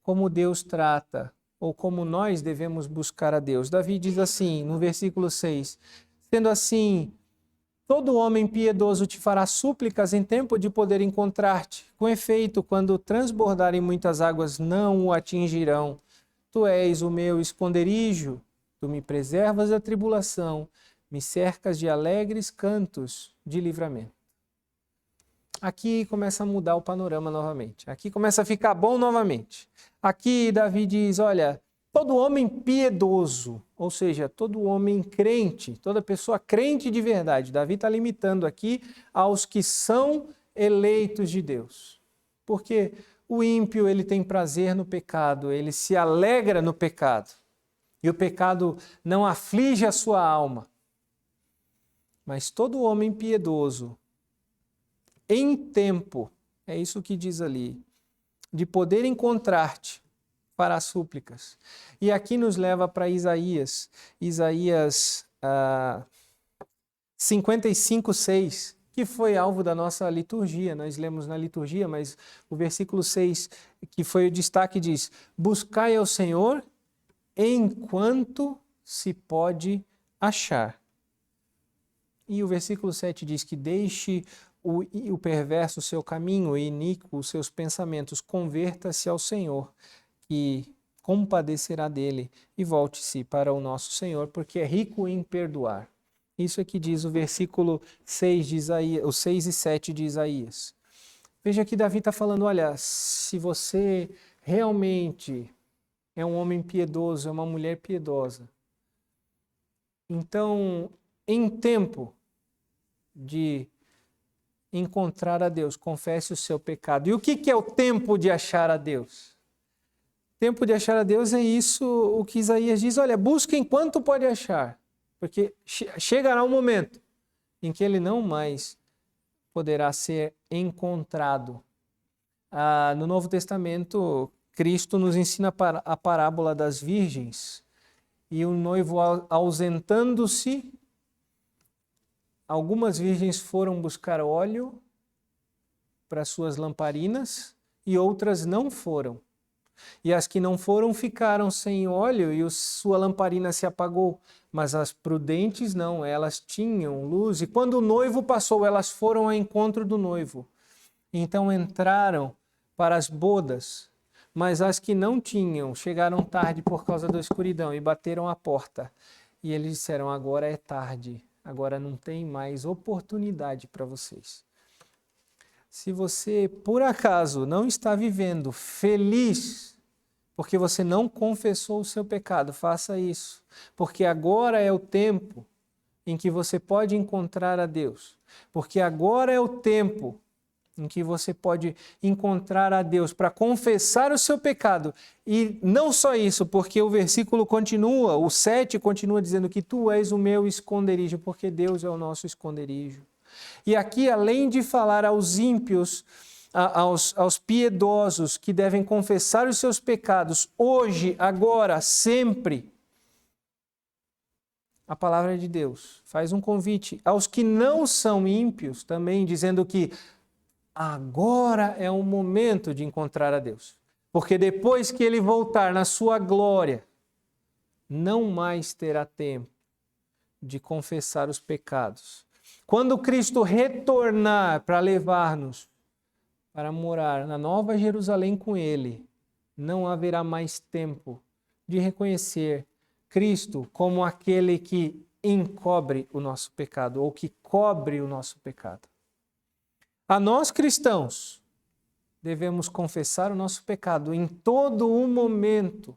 como Deus trata ou como nós devemos buscar a Deus. Davi diz assim, no versículo 6, sendo assim, todo homem piedoso te fará súplicas em tempo de poder encontrar-te. Com efeito, quando transbordarem muitas águas, não o atingirão. Tu és o meu esconderijo, tu me preservas da tribulação, me cercas de alegres cantos de livramento. Aqui começa a mudar o panorama novamente. Aqui começa a ficar bom novamente. Aqui Davi diz, olha, todo homem piedoso, ou seja, todo homem crente, toda pessoa crente de verdade. Davi está limitando aqui aos que são eleitos de Deus. Porque o ímpio, ele tem prazer no pecado, ele se alegra no pecado. E o pecado não aflige a sua alma. Mas todo homem piedoso, em tempo, é isso que diz ali, de poder encontrar-te para as súplicas. E aqui nos leva para Isaías 55:6, que foi alvo da nossa liturgia. Nós lemos na liturgia, mas o versículo 6, que foi o destaque, diz: buscai ao Senhor enquanto se pode achar. E o versículo 7 diz que deixe o perverso o seu caminho e iníquo os seus pensamentos, converta-se ao Senhor, que compadecerá dele, e volte-se para o nosso Senhor, porque é rico em perdoar. Isso é que diz o versículo 6 de Isaías, os 6 e 7 de Isaías. Veja que Davi está falando, olha, se você realmente é um homem piedoso, é uma mulher piedosa, então, em tempo de encontrar a Deus, confesse o seu pecado. E o que é o tempo de achar a Deus? O tempo de achar a Deus é isso, o que Isaías diz, olha, busca enquanto pode achar, porque chegará um momento em que ele não mais poderá ser encontrado. No Novo Testamento, Cristo nos ensina a parábola das virgens, e o noivo ausentando-se, algumas virgens foram buscar óleo para suas lamparinas e outras não foram. E as que não foram ficaram sem óleo e sua lamparina se apagou. Mas as prudentes não, elas tinham luz. E quando o noivo passou, elas foram ao encontro do noivo. Então entraram para as bodas. Mas as que não tinham chegaram tarde por causa da escuridão e bateram a porta. E eles disseram, agora é tarde. Agora não tem mais oportunidade para vocês. Se você, por acaso, não está vivendo feliz, porque você não confessou o seu pecado, faça isso. Porque agora é o tempo em que você pode encontrar a Deus. Porque agora é o tempo em que você pode encontrar a Deus para confessar o seu pecado. E não só isso, porque o versículo continua, o 7 continua dizendo que tu és o meu esconderijo, porque Deus é o nosso esconderijo. E aqui, além de falar aos ímpios, aos piedosos que devem confessar os seus pecados hoje, agora, sempre, a palavra de Deus faz um convite aos que não são ímpios também, dizendo que agora é o momento de encontrar a Deus. Porque depois que ele voltar na sua glória, não mais terá tempo de confessar os pecados. Quando Cristo retornar para levar-nos para morar na Nova Jerusalém com ele, não haverá mais tempo de reconhecer Cristo como aquele que encobre o nosso pecado, ou que cobre o nosso pecado. A nós cristãos, devemos confessar o nosso pecado em todo o momento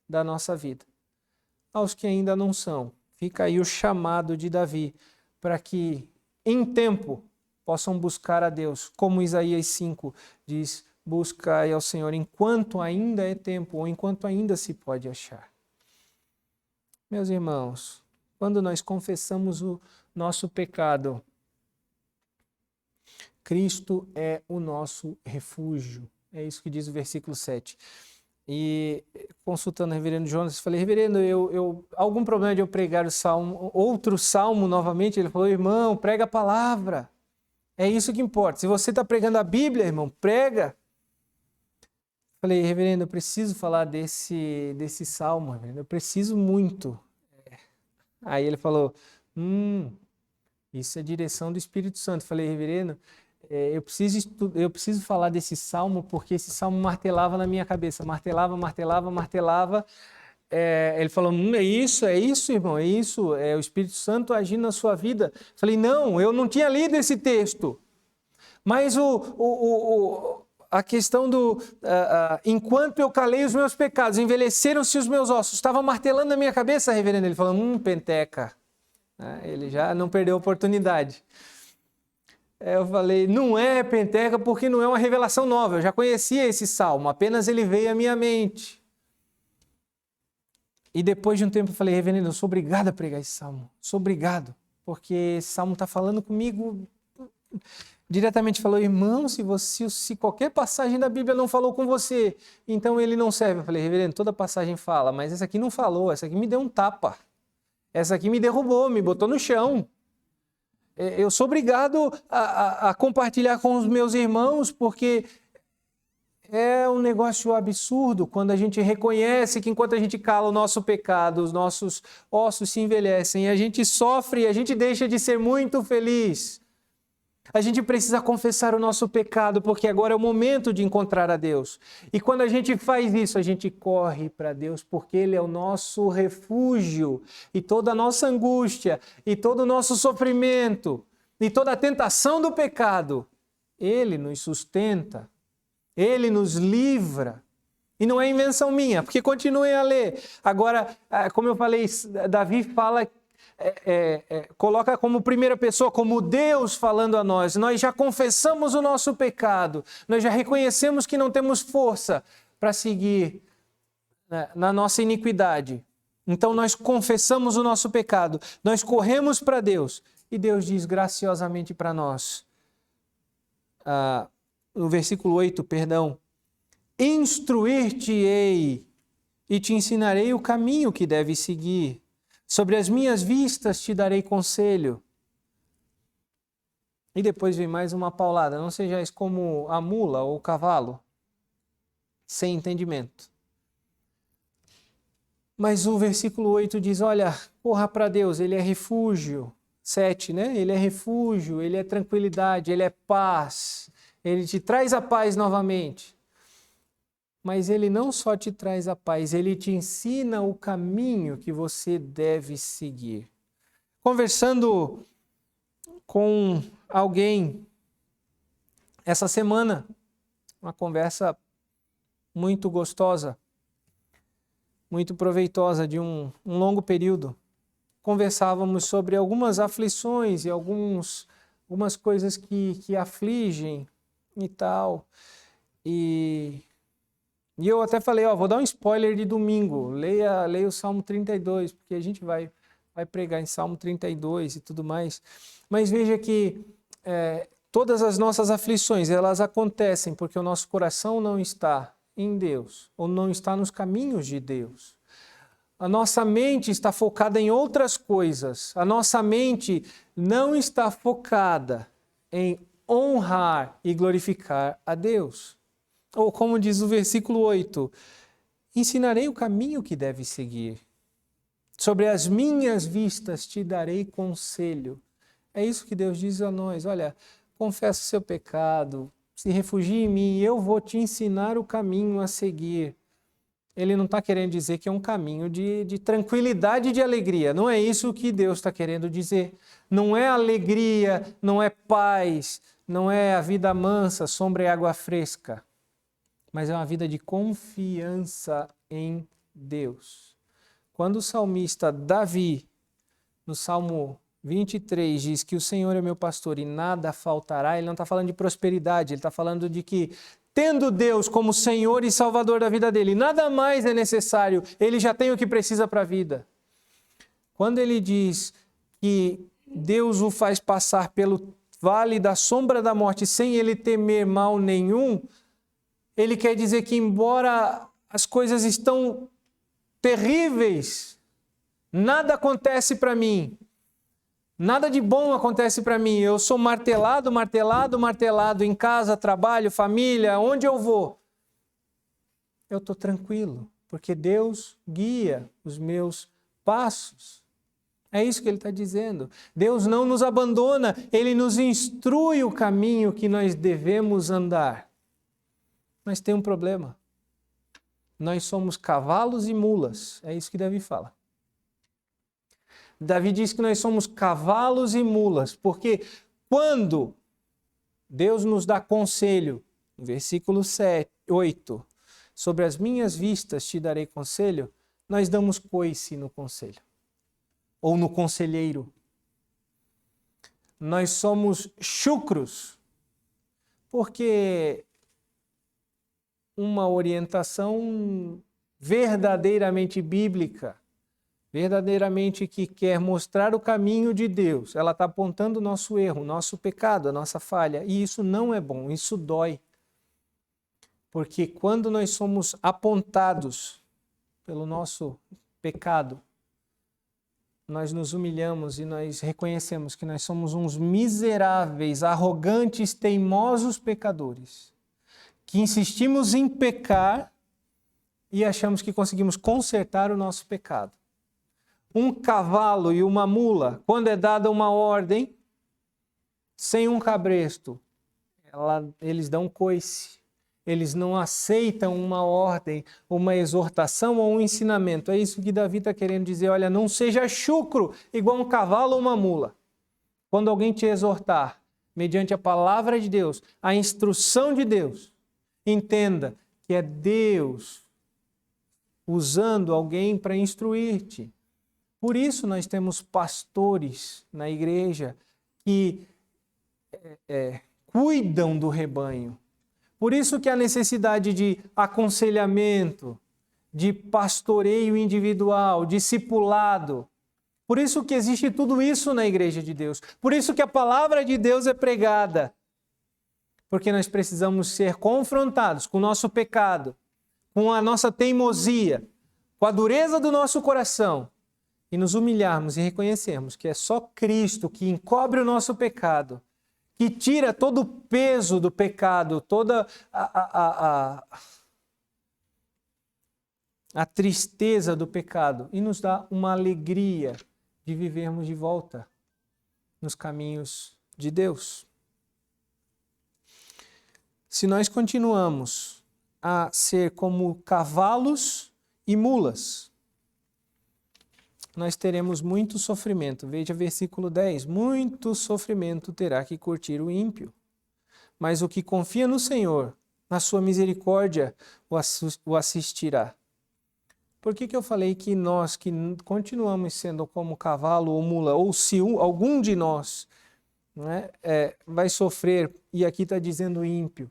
da nossa vida. Aos que ainda não são, fica aí o chamado de Davi, para que em tempo possam buscar a Deus, como Isaías 5 diz, buscai ao Senhor enquanto ainda é tempo, ou enquanto ainda se pode achar. Meus irmãos, quando nós confessamos o nosso pecado, Cristo é o nosso refúgio. É isso que diz o versículo 7. E consultando o reverendo Jonas, falei, reverendo, algum problema de eu pregar o salmo, outro salmo novamente? Ele falou, irmão, prega a palavra. É isso que importa. Se você está pregando a Bíblia, irmão, prega. Falei, reverendo, eu preciso falar desse salmo, reverendo, eu preciso muito. Aí ele falou, isso é direção do Espírito Santo. Falei, reverendo, eu preciso falar desse salmo porque esse salmo martelava na minha cabeça, martelava. Ele falou, é isso, irmão, é isso, é o Espírito Santo agindo na sua vida. Falei, não, eu não tinha lido esse texto, mas a questão enquanto eu calei os meus pecados, envelheceram-se os meus ossos, estava martelando na minha cabeça, reverendo. Ele falou, penteca. Ele já não perdeu a oportunidade. Eu falei, não é penteca porque não é uma revelação nova, eu já conhecia esse salmo, apenas ele veio à minha mente. E depois de um tempo eu falei, reverendo, eu sou obrigado a pregar esse salmo, sou obrigado, porque esse salmo está falando comigo. Diretamente falou, irmão, se qualquer passagem da Bíblia não falou com você, então ele não serve. Eu falei, reverendo, toda passagem fala, mas essa aqui não falou, essa aqui me deu um tapa, essa aqui me derrubou, me botou no chão. Eu sou obrigado a compartilhar com os meus irmãos, porque é um negócio absurdo quando a gente reconhece que enquanto a gente cala o nosso pecado, os nossos ossos se envelhecem, e a gente sofre, e a gente deixa de ser muito feliz. A gente precisa confessar o nosso pecado, porque agora é o momento de encontrar a Deus. E quando a gente faz isso, a gente corre para Deus, porque Ele é o nosso refúgio. E toda a nossa angústia, e todo o nosso sofrimento, e toda a tentação do pecado, Ele nos sustenta, Ele nos livra. E não é invenção minha, porque continuem a ler. Agora, como eu falei, Davi fala coloca como primeira pessoa, como Deus falando a nós. Nós já confessamos o nosso pecado, nós já reconhecemos que não temos força para seguir na nossa iniquidade. Então nós confessamos o nosso pecado, nós corremos para Deus e Deus diz graciosamente para nós, no versículo 8, instruir-te-ei e te ensinarei o caminho que deves seguir. Sobre as minhas vistas te darei conselho. E depois vem mais uma paulada. Não sejais como a mula ou o cavalo, sem entendimento. Mas o versículo 8 diz, olha, corra para Deus, Ele é refúgio. 7, né? Ele é refúgio, Ele é tranquilidade, Ele é paz. Ele te traz a paz novamente. Mas Ele não só te traz a paz, Ele te ensina o caminho que você deve seguir. Conversando com alguém essa semana, uma conversa muito gostosa, muito proveitosa, de um longo período. Conversávamos sobre algumas aflições e algumas coisas que afligem e tal. E eu até falei, vou dar um spoiler de domingo, leia o Salmo 32, porque a gente vai pregar em Salmo 32 e tudo mais. Mas veja que todas as nossas aflições, elas acontecem porque o nosso coração não está em Deus, ou não está nos caminhos de Deus. A nossa mente está focada em outras coisas. A nossa mente não está focada em honrar e glorificar a Deus. Ou como diz o versículo 8, ensinarei o caminho que deve seguir. Sobre as minhas vistas te darei conselho. É isso que Deus diz a nós. Olha, confessa o seu pecado, se refugie em mim, eu vou te ensinar o caminho a seguir. Ele não está querendo dizer que é um caminho de tranquilidade e de alegria. Não é isso que Deus está querendo dizer. Não é alegria, não é paz, não é a vida mansa, sombra e água fresca. Mas é uma vida de confiança em Deus. Quando o salmista Davi, no Salmo 23, diz que o Senhor é meu pastor e nada faltará, ele não está falando de prosperidade, ele está falando de que, tendo Deus como Senhor e Salvador da vida dele, nada mais é necessário, ele já tem o que precisa para a vida. Quando ele diz que Deus o faz passar pelo vale da sombra da morte sem ele temer mal nenhum, ele quer dizer que, embora as coisas estão terríveis, nada acontece para mim, nada de bom acontece para mim, eu sou martelado em casa, trabalho, família, onde eu vou, eu estou tranquilo, porque Deus guia os meus passos. É isso que ele está dizendo. Deus não nos abandona, ele nos instrui o caminho que nós devemos andar. Mas tem um problema. Nós somos cavalos e mulas. É isso que Davi fala. Davi diz que nós somos cavalos e mulas, porque quando Deus nos dá conselho, no versículo 8, sobre as minhas vistas te darei conselho, nós damos coice no conselho, ou no conselheiro. Nós somos chucros, porque uma orientação verdadeiramente bíblica, verdadeiramente que quer mostrar o caminho de Deus, ela está apontando o nosso erro, o nosso pecado, a nossa falha, e isso não é bom, isso dói. Porque quando nós somos apontados pelo nosso pecado, nós nos humilhamos e nós reconhecemos que nós somos uns miseráveis, arrogantes, teimosos pecadores, que insistimos em pecar e achamos que conseguimos consertar o nosso pecado. Um cavalo e uma mula, quando é dada uma ordem, sem um cabresto, eles dão coice. Eles não aceitam uma ordem, uma exortação ou um ensinamento. É isso que Davi está querendo dizer. Olha, não seja chucro, igual um cavalo ou uma mula. Quando alguém te exortar, mediante a palavra de Deus, a instrução de Deus, entenda que é Deus usando alguém para instruir-te. Por isso nós temos pastores na igreja que cuidam do rebanho. Por isso que há necessidade de aconselhamento, de pastoreio individual, discipulado. Por isso que existe tudo isso na igreja de Deus. Por isso que a palavra de Deus é pregada. Porque nós precisamos ser confrontados com o nosso pecado, com a nossa teimosia, com a dureza do nosso coração, e nos humilharmos e reconhecermos que é só Cristo que encobre o nosso pecado, que tira todo o peso do pecado, toda a tristeza do pecado e nos dá uma alegria de vivermos de volta nos caminhos de Deus. Se nós continuamos a ser como cavalos e mulas, nós teremos muito sofrimento. Veja versículo 10. Muito sofrimento terá que curtir o ímpio. Mas o que confia no Senhor, na sua misericórdia, o assistirá. Por que eu falei que nós que continuamos sendo como cavalo ou mula, ou se algum de nós vai sofrer, e aqui está dizendo ímpio?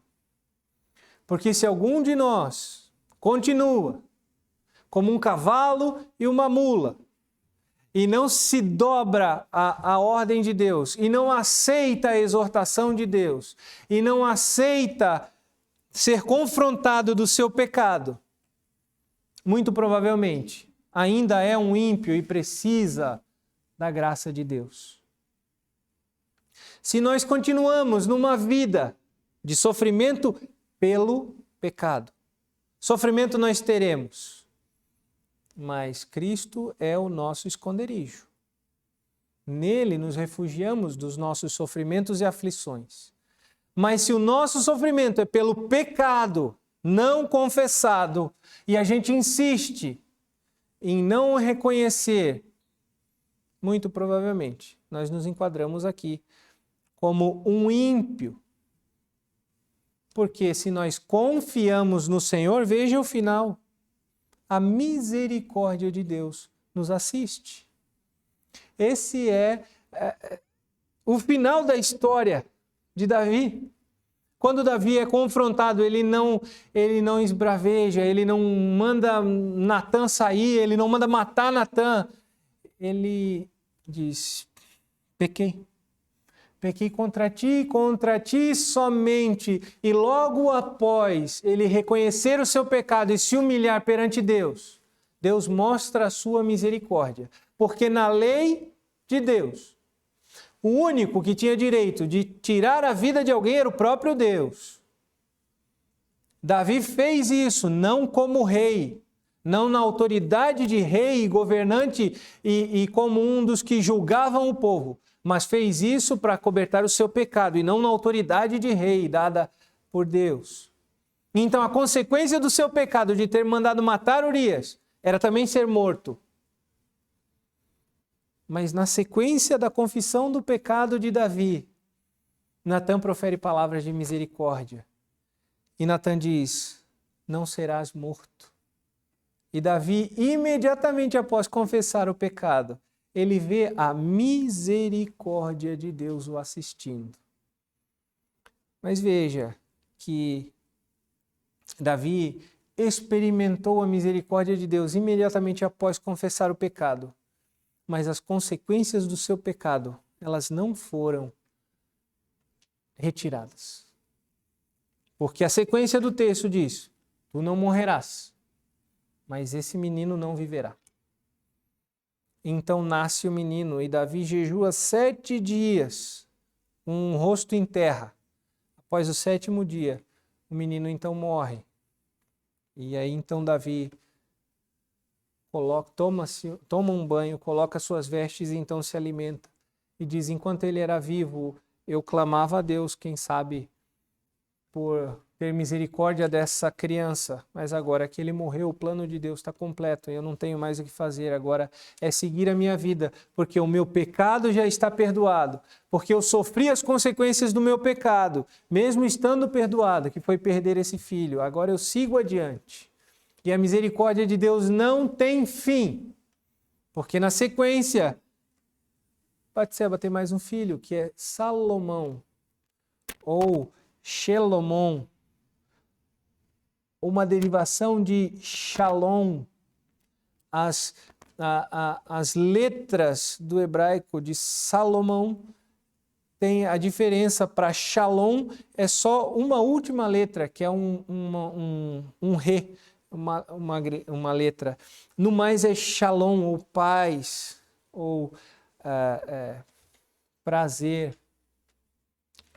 Porque se algum de nós continua como um cavalo e uma mula, e não se dobra à ordem de Deus, e não aceita a exortação de Deus, e não aceita ser confrontado do seu pecado, muito provavelmente ainda é um ímpio e precisa da graça de Deus. Se nós continuamos numa vida de sofrimento pelo pecado, sofrimento nós teremos, mas Cristo é o nosso esconderijo. Nele nos refugiamos dos nossos sofrimentos e aflições. Mas se o nosso sofrimento é pelo pecado não confessado e a gente insiste em não reconhecer, muito provavelmente nós nos enquadramos aqui como um ímpio. Porque se nós confiamos no Senhor, veja o final. A misericórdia de Deus nos assiste. Esse é o final da história de Davi. Quando Davi é confrontado, ele não esbraveja, ele não manda Natã sair, ele não manda matar Natã. Ele diz: pequei contra ti somente. E logo após ele reconhecer o seu pecado e se humilhar perante Deus, Deus mostra a sua misericórdia. Porque na lei de Deus, o único que tinha direito de tirar a vida de alguém era o próprio Deus. Davi fez isso não como rei, não na autoridade de rei e governante e como um dos que julgavam o povo, mas fez isso para cobertar o seu pecado e não na autoridade de rei dada por Deus. Então a consequência do seu pecado de ter mandado matar Urias era também ser morto. Mas na sequência da confissão do pecado de Davi, Natã profere palavras de misericórdia. E Natã diz: não serás morto. E Davi, imediatamente após confessar o pecado, ele vê a misericórdia de Deus o assistindo. Mas veja que Davi experimentou a misericórdia de Deus imediatamente após confessar o pecado. Mas as consequências do seu pecado, elas não foram retiradas. Porque a sequência do texto diz: tu não morrerás, mas esse menino não viverá. Então nasce o menino e Davi jejua 7 dias, com o rosto em terra. Após o 7º dia, o menino então morre. E aí então Davi toma um banho, coloca suas vestes e então se alimenta. E diz: enquanto ele era vivo, eu clamava a Deus, quem sabe, por ter misericórdia dessa criança. Mas agora que ele morreu, o plano de Deus está completo. Eu não tenho mais o que fazer. Agora é seguir a minha vida, porque o meu pecado já está perdoado. Porque eu sofri as consequências do meu pecado, mesmo estando perdoado, que foi perder esse filho. Agora eu sigo adiante. E a misericórdia de Deus não tem fim, porque na sequência, Batseba tem mais um filho, que é Salomão, ou Shelomon, uma derivação de Shalom. As letras do hebraico de Salomão tem a diferença para Shalom, é só uma última letra, que é um Re. Uma letra. No mais é shalom, ou paz, ou prazer,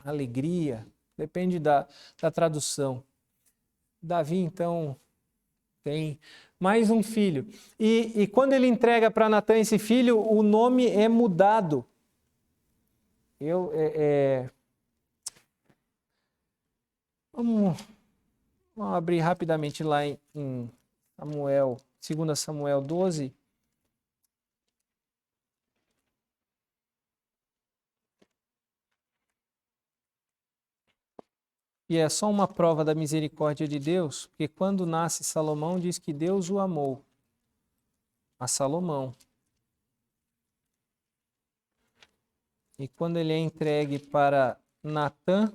alegria, depende da tradução. Davi, então, tem mais um filho. E quando ele entrega para Natã esse filho, o nome é mudado. Vamos abrir rapidamente lá em Samuel, 2 Samuel 12. E é só uma prova da misericórdia de Deus, porque quando nasce Salomão, diz que Deus o amou, a Salomão. E quando ele é entregue para Natã,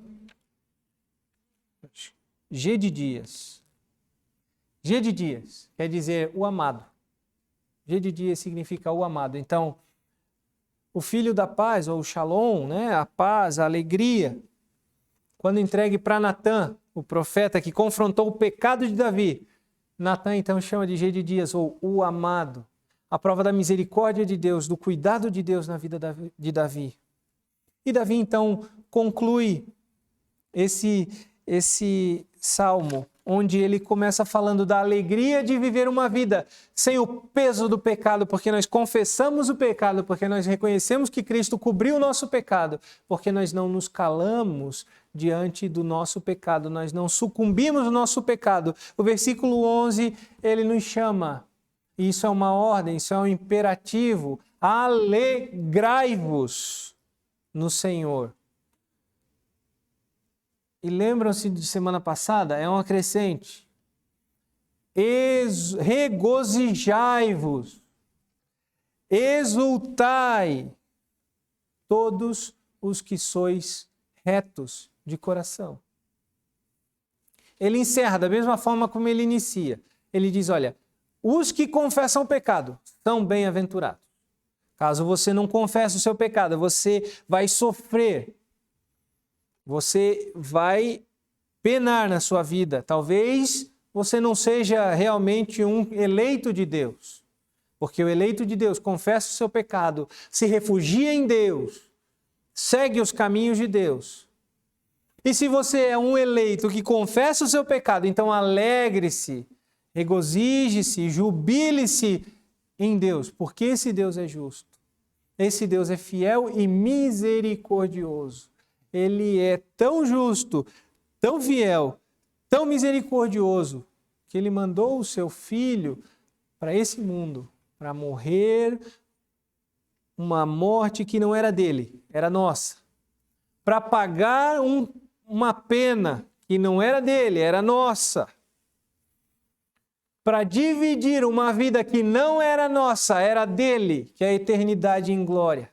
Gedidias. Gedidias quer dizer o amado. Jedidias significa o amado. Então, o filho da paz, ou o shalom, né? A paz, a alegria, quando entregue para Natã, o profeta que confrontou o pecado de Davi, Natã então chama de Jedidias, ou o amado, a prova da misericórdia de Deus, do cuidado de Deus na vida de Davi. E Davi então conclui esse salmo, onde ele começa falando da alegria de viver uma vida sem o peso do pecado, porque nós confessamos o pecado, porque nós reconhecemos que Cristo cobriu o nosso pecado, porque nós não nos calamos diante do nosso pecado, nós não sucumbimos ao nosso pecado. O versículo 11, ele nos chama, e isso é uma ordem, isso é um imperativo, alegrai-vos no Senhor. E lembram-se de semana passada? É uma crescente. Regozijai-vos, exultai, todos os que sois retos de coração. Ele encerra da mesma forma como ele inicia. Ele diz, olha, os que confessam o pecado são bem-aventurados. Caso você não confesse o seu pecado, você vai sofrer. Você vai penar na sua vida. Talvez você não seja realmente um eleito de Deus. Porque o eleito de Deus confessa o seu pecado, se refugia em Deus, segue os caminhos de Deus. E se você é um eleito que confessa o seu pecado, então alegre-se, regozije-se, jubile-se em Deus, porque esse Deus é justo. Esse Deus é fiel e misericordioso. Ele é tão justo, tão fiel, tão misericordioso, que ele mandou o seu Filho para esse mundo, para morrer uma morte que não era dele, era nossa. Para pagar uma pena que não era dele, era nossa. Para dividir uma vida que não era nossa, era dele, que é a eternidade em glória.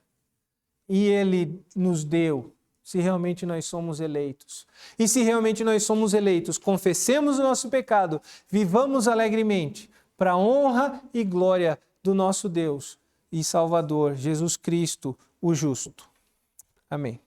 E ele nos deu. Se realmente nós somos eleitos. E se realmente nós somos eleitos, confessemos o nosso pecado, vivamos alegremente, para a honra e glória do nosso Deus e Salvador, Jesus Cristo, o justo. Amém.